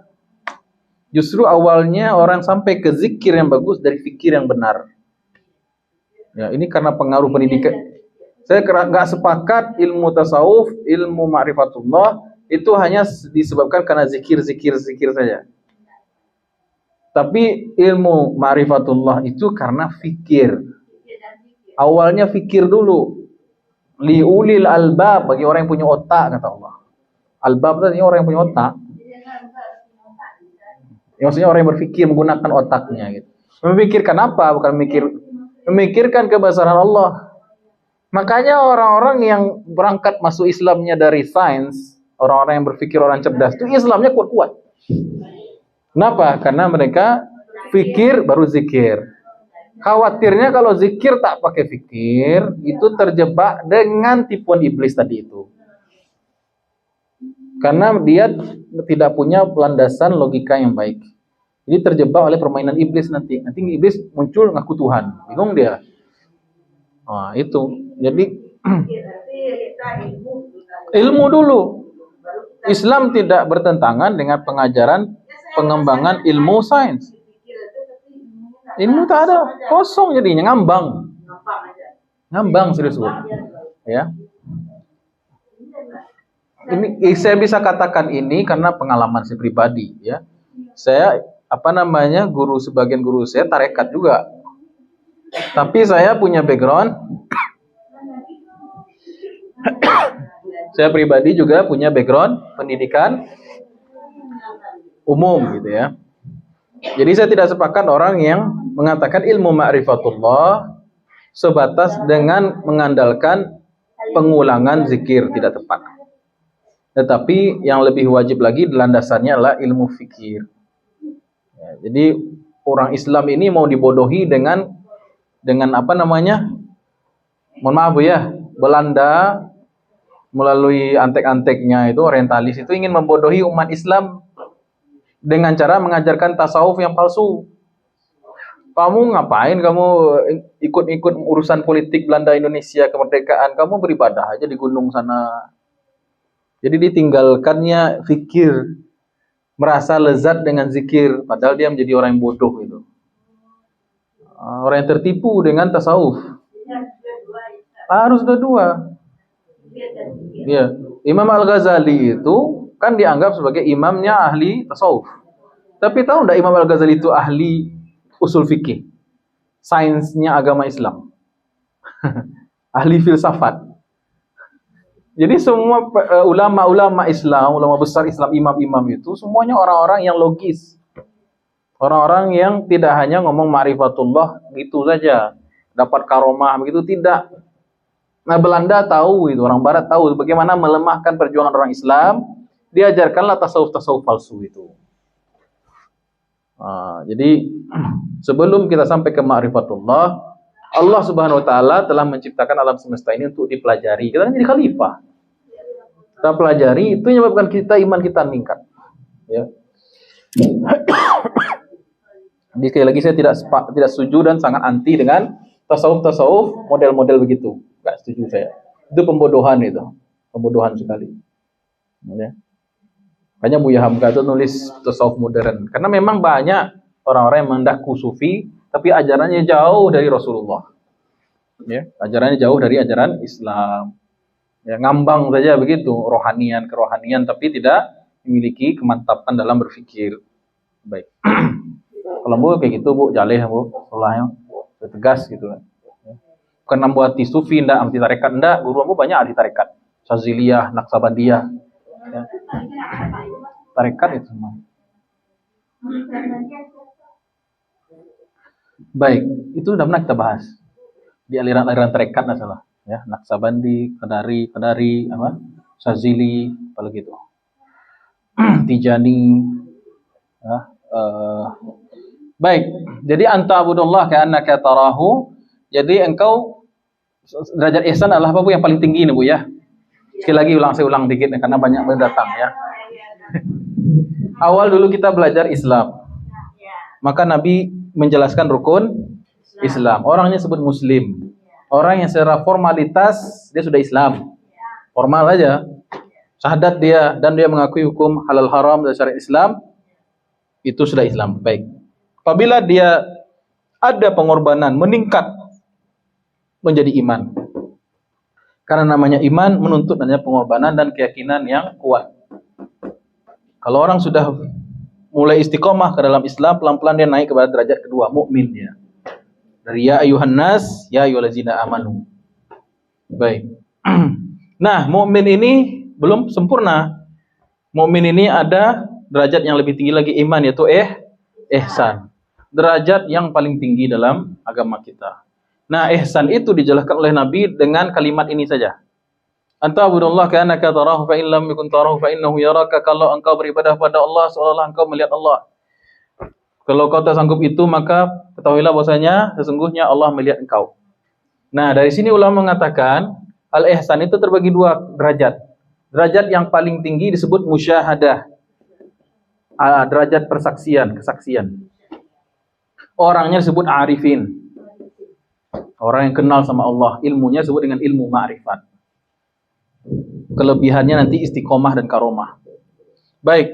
Speaker 1: Justru awalnya orang sampai ke zikir yang bagus dari fikir yang benar. Ya, ini karena pengaruh pendidikan. Saya nggak sepakat ilmu tasawuf, ilmu ma'rifatullah itu hanya disebabkan karena zikir saja. Tapi ilmu ma'rifatullah itu karena fikir. Awalnya fikir dulu. Liulil albab, bagi orang yang punya otak, kata Allah. Albab itu orang yang punya otak. Ya, maksudnya orang yang berfikir menggunakan otaknya gitu. Memikirkan apa? Bukan memikirkan kebesaran Allah. Makanya orang-orang yang berangkat masuk Islamnya dari sains, orang-orang yang berpikir orang cerdas itu Islamnya kuat-kuat. Kenapa? Karena mereka fikir baru zikir. Khawatirnya kalau zikir tak pakai fikir, itu terjebak dengan tipuan iblis tadi itu. Karena dia tidak punya landasan logika yang baik. Jadi terjebak oleh permainan iblis nanti. Nanti iblis muncul ngaku Tuhan. Bingung dia. Nah, itu. Jadi ilmu dulu. Islam tidak bertentangan dengan pengajaran pengembangan ilmu sains. Ilmu tak ada, kosong jadinya, ngambang. Ngambang serius. Ya. Ini saya bisa katakan ini karena pengalaman saya pribadi, ya. Saya sebagian guru saya tarekat juga. Tapi saya punya background saya pribadi juga punya background pendidikan umum gitu ya. Jadi saya tidak sepakat orang yang mengatakan ilmu ma'rifatullah sebatas dengan mengandalkan pengulangan zikir tidak tepat. Tetapi yang lebih wajib lagi landasannya adalah ilmu fikir. Ya, jadi orang Islam ini mau dibodohi dengan apa namanya? Mohon maaf Bu ya, Belanda melalui antek-anteknya itu orientalis itu ingin membodohi umat Islam dengan cara mengajarkan tasawuf yang palsu. Kamu ngapain kamu ikut-ikut urusan politik Belanda Indonesia kemerdekaan, kamu beribadah aja di gunung sana. Jadi ditinggalkannya fikir, merasa lezat dengan zikir, padahal dia menjadi orang yang bodoh itu. Orang yang tertipu dengan tasawuf. Harus dua-dua. Ya, Imam Al-Ghazali itu kan dianggap sebagai imamnya ahli tasawuf. Tapi tahu enggak Imam Al-Ghazali itu ahli usul fikih, sainsnya agama Islam, ahli filsafat. Jadi semua ulama-ulama Islam, ulama besar Islam, imam-imam itu semuanya orang-orang yang logis, orang-orang yang tidak hanya ngomong ma'rifatullah gitu saja, dapat karomah begitu, tidak. Nah, Belanda tahu itu, orang Barat tahu bagaimana melemahkan perjuangan orang Islam, diajarkanlah tasawuf-tasawuf palsu itu. Jadi sebelum kita sampai ke ma'rifatullah, Allah Subhanahu wa taala telah menciptakan alam semesta ini untuk dipelajari. Kita kan jadi khalifah. Kita pelajari, itu menyebabkan iman kita meningkat. Ya. Jadi sekali lagi saya tidak setuju dan sangat anti dengan tasawuf model-model begitu. Enggak setuju saya. Itu pembodohan itu. Pembodohan sekali. Ya. Makanya Buya Hamka itu nulis tasawuf modern. Karena memang banyak orang-orang yang mendaku sufi, tapi ajarannya jauh dari Rasulullah. Ya, ajarannya jauh dari ajaran Islam. Ya, ngambang saja begitu, kerohanian, tapi tidak memiliki kemantapan dalam berpikir. Baik. Kalau Bu kayak gitu Bu, jaleh Bu, salahnya tegas gitu kan. Bukan nambuati sufi, ndak anti tarekat, ndak. Guru Bu banyak ahli tarekat. Syaziliyah, Naqsabandiyah. Ya. Tarekat itu semua. Baik, itu sudah pernah kita bahas di aliran-aliran tarekat masalah, ya, Naqsabandi, Qadari, apa, Syazili, apalagi itu, Tijani, ya, baik. Jadi anta abudullah ka'annaka tarahu. Jadi engkau derajat ihsan adalah apa Bu yang paling tinggi nih Bu ya? Sekali lagi saya ulang dikit karena banyak mendatang ya. Awal dulu kita belajar Islam, maka Nabi menjelaskan rukun Islam. Orangnya sebut Muslim. Orang yang secara formalitas dia sudah Islam, formal aja, syahadat dia dan dia mengakui hukum halal haram dari syariat Islam, itu sudah Islam. Baik. Apabila dia ada pengorbanan, meningkat menjadi iman. Karena namanya iman menuntut adanya pengorbanan dan keyakinan yang kuat. Kalau orang sudah mulai istiqomah ke dalam Islam, pelan-pelan dia naik kepada derajat kedua, mukmin dia. Dari ya ayuhan nas, ya ayyuhallazina amanu. Baik. Nah, mukmin ini belum sempurna. Mukmin ini ada derajat yang lebih tinggi lagi, iman, yaitu ihsan. Derajat yang paling tinggi dalam agama kita. Nah, ihsan itu dijelaskan oleh Nabi dengan kalimat ini saja. Anta abudullah ka'annaka tarahu fa in lam yakun tarahu fa innahu yaraka. Kalau engkau beribadah pada Allah seolah-olah engkau melihat Allah. Kalau kau tak sanggup itu, maka ketahuilah bahwasanya sesungguhnya Allah melihat engkau. Nah, dari sini ulama mengatakan al-ihsan itu terbagi dua derajat. Derajat yang paling tinggi disebut musyahadah. Derajat persaksian, kesaksian. Orangnya disebut arifin. Orang yang kenal sama Allah, ilmunya disebut dengan ilmu ma'rifat. Kelebihannya nanti istiqomah dan karomah. Baik,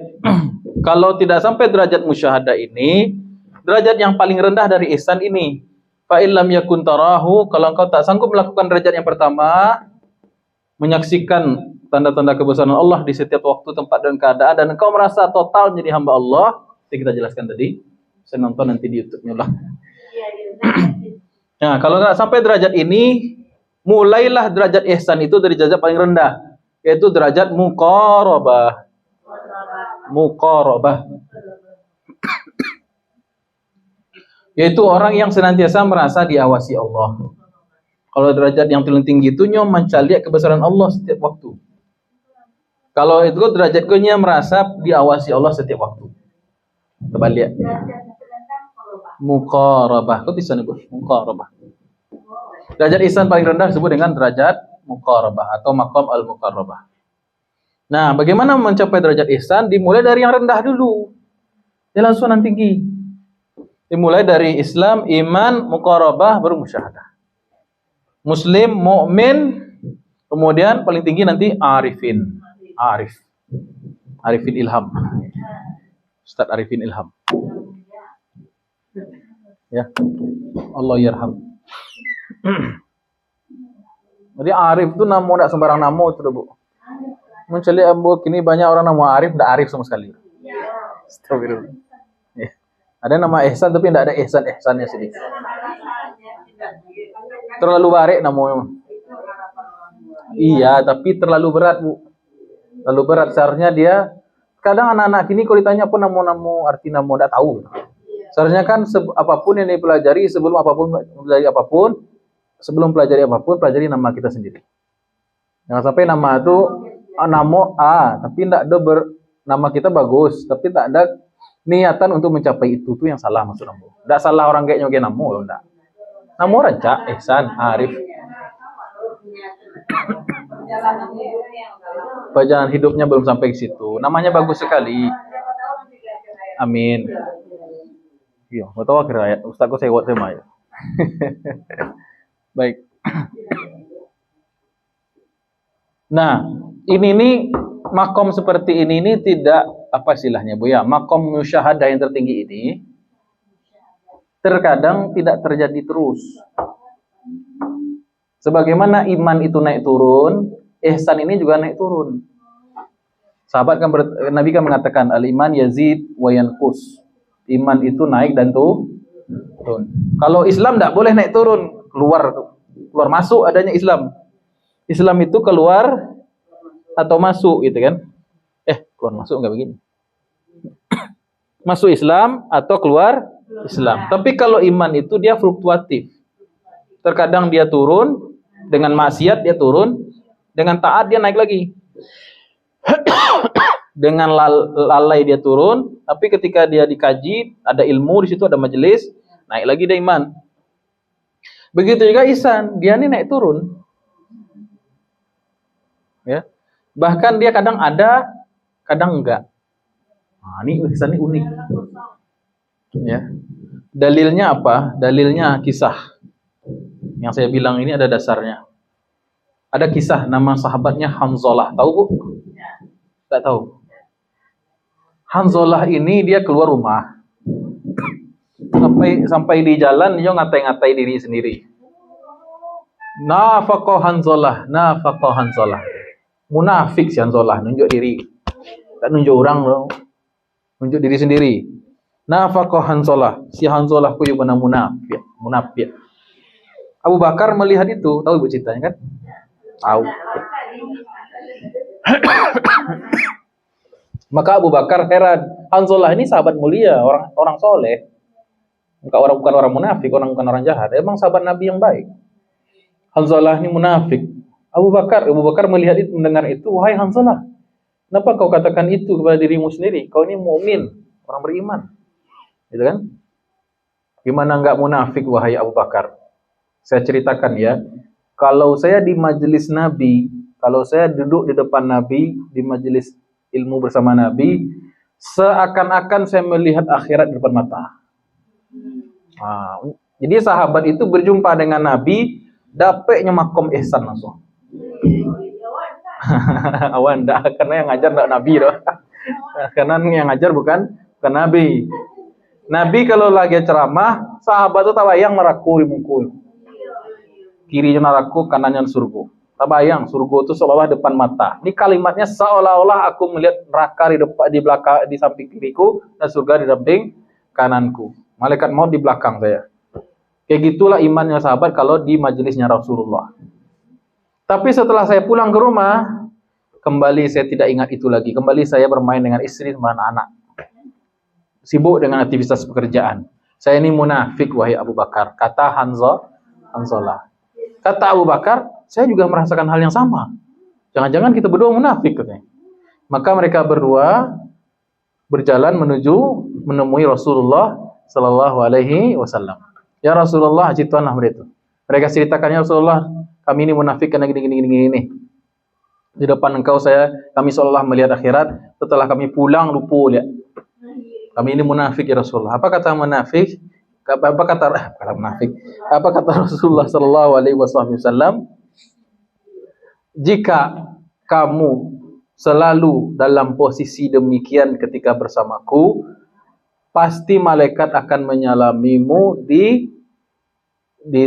Speaker 1: kalau tidak sampai derajat musyahadah ini, derajat yang paling rendah dari ihsan ini, fa illam yakun tarahu, kalau engkau tak sanggup melakukan derajat yang pertama, menyaksikan tanda-tanda kebesaran Allah di setiap waktu, tempat dan keadaan, dan engkau merasa total menjadi hamba Allah, yang kita jelaskan tadi, saya nonton nanti di YouTube-nya lah. Nah, kalau nggak sampai derajat ini, mulailah derajat ihsan itu dari derajat paling rendah, yaitu derajat muqarabah. Muqarabah. Yaitu orang yang senantiasa merasa diawasi Allah. Kalau derajat yang paling tinggi itu nyo mencari kebesaran Allah setiap waktu. Kalau itu derajat nya merasa diawasi Allah setiap waktu. Coba lihat. Muqarabah. Kok bisa nih, muqarabah. Derajat ihsan paling rendah disebut dengan derajat muqarabah atau maqam al-muqarabah. Nah, bagaimana mencapai derajat ihsan? Dimulai dari yang rendah dulu. Dia langsung yang tinggi. Dimulai dari Islam, iman, muqarabah, baru musyahadah. Muslim, mukmin, kemudian paling tinggi nanti arifin. Arifin Ilham. Ustaz Arifin Ilham. Ya. Allah yarham. Jadi arif itu nama tidak sembarang nama itu, Bu. Mencari ambo kini banyak orang nama arif, tidak arif sama sekali. Astagfirullah. Ya. Ada nama ihsan tapi tidak ada ihsannya sedikit. Terlalu barik namanya. Iya, tapi terlalu berat, Bu. Terlalu berat. Seharusnya dia, kadang anak-anak ini kalau ditanya apa nama-nama, arti nama, tidak tahu. Seharusnya kan apapun yang dipelajari, sebelum pelajari apapun, pelajari nama kita sendiri. Jangan sampai nama itu nama A, tapi tidak ada nama kita bagus, tapi tak ada niatan untuk mencapai itu yang salah maksud nama. Tidak salah orang kayaknya kayak nama, enggak. Nama rancak, ihsan, arif. Perjalanan hidupnya belum sampai ke situ. Namanya bagus sekali. Amin. Iya, betul akhir ayat. Ustazku saya buat tema ya. Baik. Nah, ini nih makom seperti ini tidak apa istilahnya, Bu ya? Makom musyahadah yang tertinggi ini terkadang tidak terjadi terus. Sebagaimana iman itu naik turun, ihsan ini juga naik turun. Sahabat kan Nabi kan mengatakan al-iman yazid wa yanqus. Iman itu naik dan turun. Kalau Islam tidak boleh naik turun, keluar masuk adanya Islam. Islam itu keluar atau masuk gitu kan? Keluar masuk enggak begini. Masuk Islam atau keluar Islam. Tapi kalau iman itu dia fluktuatif. Terkadang dia turun, dengan maksiat dia turun, dengan taat dia naik lagi. Dengan lalai dia turun, tapi ketika dia dikaji, ada ilmu di situ, ada majelis, naik lagi dia iman. Begitu juga ihsan, dia ini naik turun. Ya. Bahkan dia kadang ada, kadang enggak. Nah, ini ihsan ini unik. Ya. Dalilnya apa? Dalilnya kisah. Yang saya bilang ini ada dasarnya. Ada kisah nama sahabatnya Hanzalah. Tahu, Bu? Tidak tahu. Hanzalah ini dia keluar rumah. Sampai di jalan dia ngatai-ngatai diri sendiri. Nafaqah Hanzalah. Munafik si Hanzalah, nunjuk diri. Tak nunjuk orang loh. Nunjuk diri sendiri. Nafaqah Hanzalah. Si Hanzalah ku juga munafik. Abu Bakar melihat itu, tahu Ibu ceritanya kan? Tahu. Maka Abu Bakar heran, Hanzalah ini sahabat mulia, orang soleh. Bukan orang munafik, bukan orang jahat. Emang sahabat Nabi yang baik. Hanzalah ini munafik. Abu Bakar melihat itu, mendengar itu, wahai Hanzalah, kenapa kau katakan itu kepada dirimu sendiri? Kau ini mukmin, orang beriman. Gitu kan? Gimana enggak munafik wahai Abu Bakar? Saya ceritakan ya, kalau saya di majelis Nabi, kalau saya duduk di depan Nabi, di majelis ilmu bersama Nabi, seakan-akan saya melihat akhirat di depan mata. Nah, jadi sahabat itu berjumpa dengan Nabi, dapatnya makom ihsan langsung. Awan dah, karena yang ngajar enggak Nabi doh. Karena yang ngajar bukan Nabi. Nabi kalau lagi ceramah, sahabat itu tabayang meraku di muka. Kirinya neraka, kanannya surga. Tabayang surga itu seolah-olah depan mata. Ini kalimatnya seolah-olah aku melihat neraka di belakang, di samping kiriku, dan surga di samping kananku. Malaikat maut di belakang saya. Kayak gitulah imannya sahabat kalau di majelisnya Rasulullah. Tapi setelah saya pulang ke rumah, kembali saya tidak ingat itu lagi. Kembali saya bermain dengan istri dan anak. Sibuk dengan aktivitas pekerjaan. Saya ini munafik wahai Abu Bakar, kata Hanzalah. Kata Abu Bakar, saya juga merasakan hal yang sama. Jangan-jangan kita berdua munafik katanya. Maka mereka berdua berjalan menemui Rasulullah Sallallahu Alaihi Wasallam. Ya Rasulullah, ajituanlah mereka. Mereka ceritakannya, Rasulullah, kami ini munafik karena gini. Di depan engkau kami seolah melihat akhirat. Setelah kami pulang lupa lihat. Kami ini munafik ya Rasulullah. Apa kata munafik? Apa kata munafik? Apa kata Rasulullah Sallallahu Alaihi Wasallam? Jika kamu selalu dalam posisi demikian ketika bersamaku, pasti malaikat akan menyalamimu di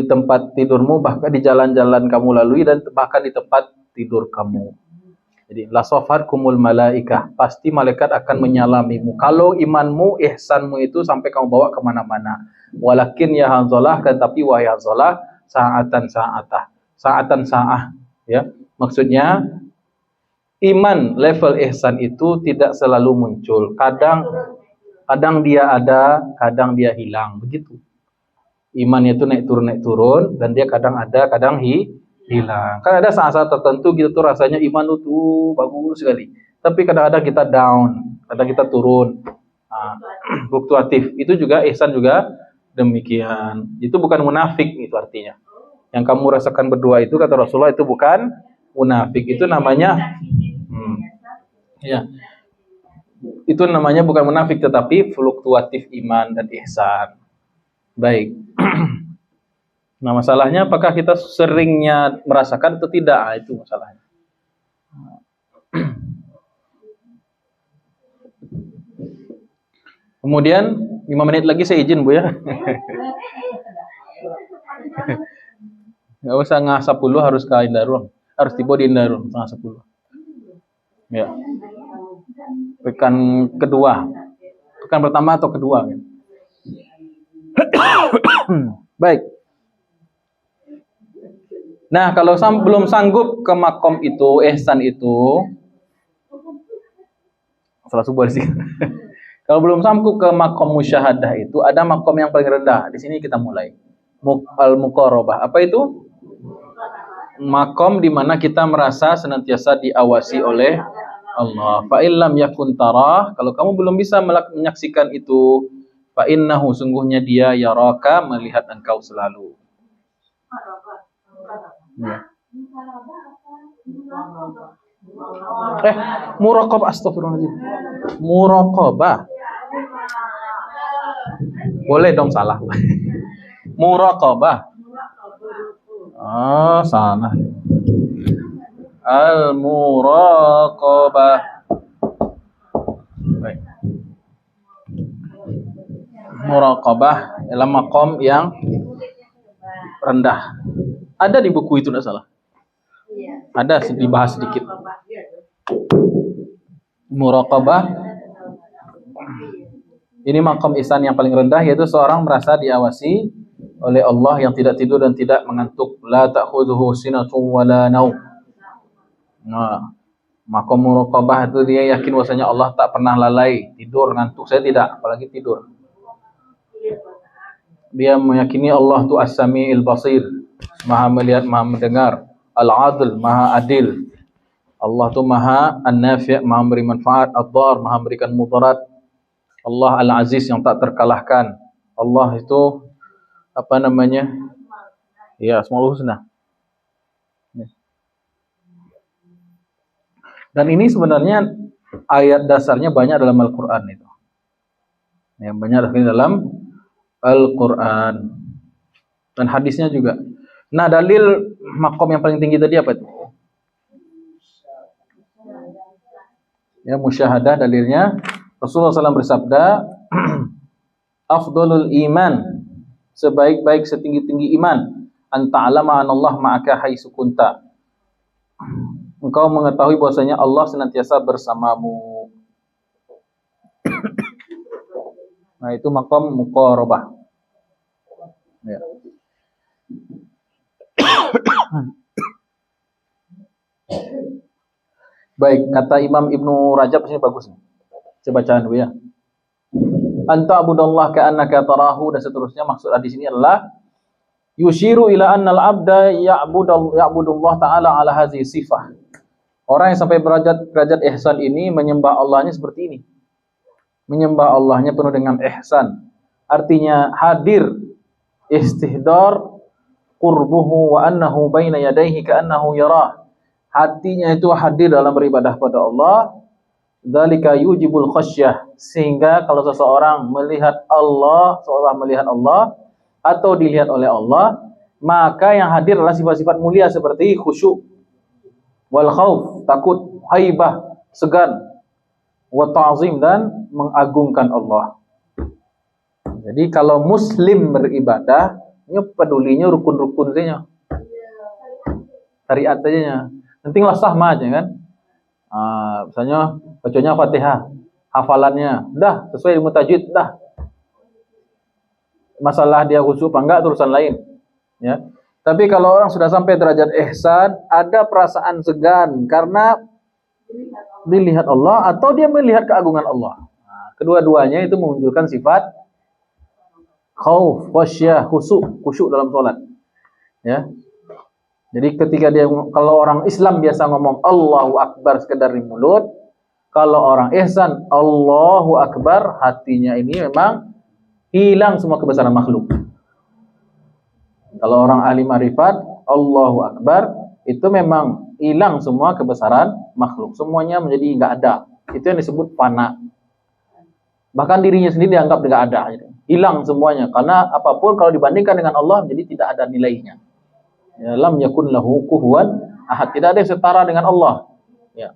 Speaker 1: tempat tidurmu, bahkan di jalan-jalan kamu lalui, dan bahkan di tempat tidur kamu. Jadi la safatkumul malaikah, pasti malaikat akan menyalamimu. Kalau imanmu, ihsanmu itu sampai kamu bawa kemana-mana. Walakin ya Hanzalah, tetapi wahai Hanzalah, sa'atan sa'ah, ya. Maksudnya iman level ihsan itu tidak selalu muncul. Kadang dia ada, kadang dia hilang, begitu. Imannya itu naik turun, dan dia kadang ada, kadang hilang. Kan ada saat-saat tertentu gitu tuh rasanya iman itu bagus sekali. Tapi kadang-kadang kita down, kadang kita turun. Fluktuatif. Itu juga ihsan juga demikian. Itu bukan munafik itu artinya. Yang kamu rasakan berdua itu kata Rasulullah itu bukan munafik. Itu namanya ya. Itu namanya bukan munafik tetapi fluktuatif iman dan ihsan. Baik. Nah, masalahnya apakah kita seringnya merasakan atau tidak? Itu masalahnya. Kemudian 5 menit lagi saya izin Bu ya. Enggak usah setengah 10 harus ke Indarung. Harus tiba di Indarung setengah 10. Ya. Pekan kedua. Pekan pertama atau kedua ya. Baik. Nah, kalau belum sanggup ke makom itu, ihsan itu, salah subuh sih. Kalau belum sanggup ke makom musyahadah itu, ada makom yang paling rendah. Di sini kita mulai. Al-muqarabah. Apa itu? Makom di mana kita merasa senantiasa diawasi oleh Allah. Fa illam yakun tarah, kalau kamu belum bisa menyaksikan itu, fa innahu, sungguhnya dia yaraka, melihat engkau selalu. Ya. Muraqabah, astagfirullahaladzim. Muraqabah. Boleh dong salah. Muraqabah. Salah. Al-muraqabah. Baik. Muraqabah adalah makom yang rendah. Ada di buku itu, tidak salah. Ada dibahas sedikit. Muraqabah. Ini makom ihsan yang paling rendah, yaitu seorang merasa diawasi oleh Allah yang tidak tidur dan tidak mengantuk. La ta'khudhuhu sinatun wala naum. Nah, makom muraqabah itu dia yakin bahwasanya Allah tak pernah lalai, tidur, ngantuk. Saya tidak, apalagi tidur. Dia meyakini Allah itu as-sami'il basir, maha melihat, maha mendengar. Al-adl, maha adil. Allah itu maha an-nafi', maha memberi manfaat. Ad-dar, maha memberikan mudarat. Allah al-aziz, yang tak terkalahkan. Allah itu apa namanya? Ya, Asmaul Husna. Dan ini sebenarnya ayat dasarnya banyak dalam Al-Qur'an itu. Ya, banyak dalam Al-Qur'an. Dan hadisnya juga. Nah, dalil makom yang paling tinggi tadi apa itu? Ya, musyahadah dalilnya. Rasulullah SAW bersabda, afdalul iman, sebaik-baik setinggi-tinggi iman, anta'alama anallah ma'aka haitsu kunta. Engkau mengetahui bahwasanya Allah senantiasa bersamamu. Nah, itu makom muqarabah. Ya. Baik, kata Imam Ibnu Rajab ini bagus nih. Saya bacaan dulu ya. Anta abudallah ka'annaka tarahu, dan seterusnya. Maksud hadis ini adalah Yushiru ila annal abda ya'budullah ta'ala ala hadhihi sifah. Orang yang sampai derajat ihsan ini menyembah Allahnya seperti ini. Menyembah Allahnya penuh dengan ihsan. Artinya hadir, istihdar qurbuhu wa annahu baina yadayhi ka'annahu yarah. Hatinya itu hadir dalam beribadah pada Allah. Dzalika yujibul khasyah, sehingga kalau seseorang melihat Allah, seolah melihat Allah atau dilihat oleh Allah, maka yang hadir adalah sifat-sifat mulia seperti khusyuk, wal khauf, takut, haibah, segan, wa ta'zim, dan mengagungkan Allah. Jadi kalau muslim beribadah, ini pedulinya rukun-rukun saja. Syariat saja. Pentinglah sama aja kan. Misalnya bacanya Fatihah, hafalannya dah sesuai ilmu tajwid dah. Masalah dia khusyuk apa enggak urusan lain, ya. Tapi kalau orang sudah sampai derajat ihsan, ada perasaan segan karena dilihat Allah atau dia melihat keagungan Allah. Kedua-duanya itu menunjukkan sifat khauf, khasyah, khusyuk dalam salat. Ya. Jadi ketika kalau orang Islam biasa ngomong Allahu Akbar sekedar di mulut, kalau orang ihsan Allahu Akbar, hatinya ini memang hilang semua kebesaran makhluk. Kalau orang ahli marifat Allahu Akbar, itu memang hilang semua kebesaran makhluk. Semuanya menjadi enggak ada. Itu yang disebut fana. Bahkan dirinya sendiri dianggap enggak ada. Hilang semuanya. Karena apapun kalau dibandingkan dengan Allah menjadi tidak ada nilainya. Ya, lam yakun lahu kufuwan ahad. Tidak ada yang setara dengan Allah. Ya.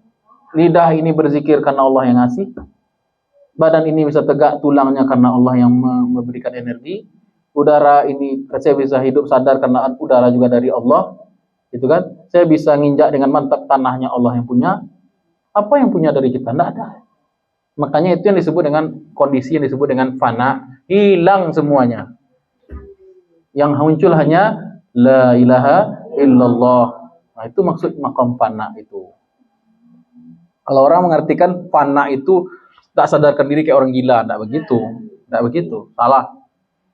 Speaker 1: Lidah ini berzikir karena Allah yang ngasih. Badan ini bisa tegak tulangnya karena Allah yang memberikan energi. Udara ini saya bisa hidup sadar karena udara juga dari Allah. Gitu kan? Saya bisa nginjak dengan mantap tanahnya Allah yang punya. Apa yang punya dari kita? Tidak ada. Makanya itu yang disebut dengan kondisi yang disebut dengan fana. Hilang semuanya. Yang muncul hanya la ilaha illallah. Nah, itu maksud maqam fana itu. Kalau orang mengartikan fana itu tak sadarkan diri kayak orang gila, tidak begitu. Tidak begitu, salah.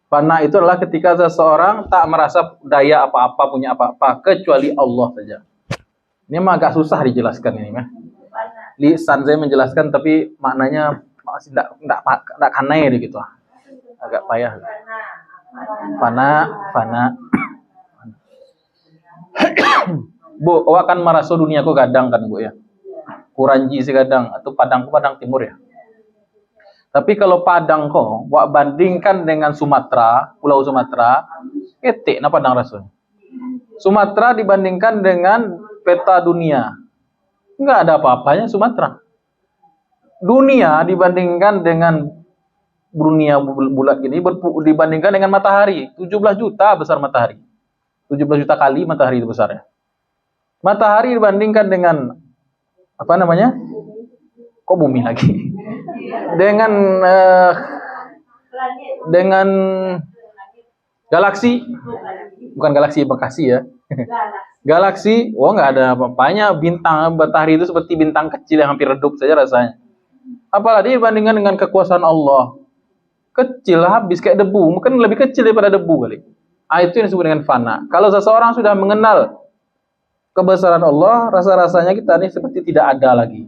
Speaker 1: Fana itu adalah ketika seseorang tak merasa daya apa-apa, punya apa-apa kecuali Allah saja. Ini mah agak susah dijelaskan ini, mah. Lisan saya menjelaskan tapi maknanya masih tidak kanai gitu. Agak payah. Fana. Bu, awak kan merasa dunia ku gadang kan bu ya. Kuranji sih gadang atau Padang timur ya. Tapi kalau Padang kok, wak bandingkan dengan Sumatera, Pulau Sumatera, ketik na Padang rasanya. Sumatera dibandingkan dengan peta dunia, enggak ada apa-apanya Sumatera. Dunia dibandingkan dengan dunia bulat gini, dibandingkan dengan matahari, 17 juta besar matahari. 17 juta kali matahari itu besarnya. Matahari dibandingkan dengan apa namanya? Kok bumi lagi? Dengan galaksi, bukan galaksi Bekasi ya. Galaksi, nggak ada apa-apanya. Bintang matahari itu seperti bintang kecil yang hampir redup saja rasanya. Apalagi dibandingkan dengan kekuasaan Allah, kecil habis kayak debu, mungkin lebih kecil daripada debu kali. Itu yang disebut dengan fana. Kalau seseorang sudah mengenal kebesaran Allah, rasa-rasanya kita ini seperti tidak ada lagi.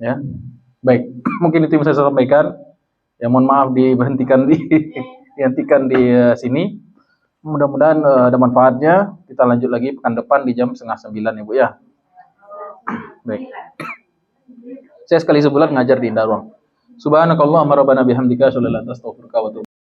Speaker 1: Ya, baik. Mungkin itu yang bisa saya sampaikan. Ya, mohon maaf dihentikan di sini. Mudah-mudahan ada manfaatnya. Kita lanjut lagi pekan depan di jam 8:30 ya Bu ya. Baik. Saya sekali sebulan ngajar di Indah Ruang. Subhanakallahumma rabbana bihamdika asyhadu an la ilaha illa anta astaghfiruka wa atubu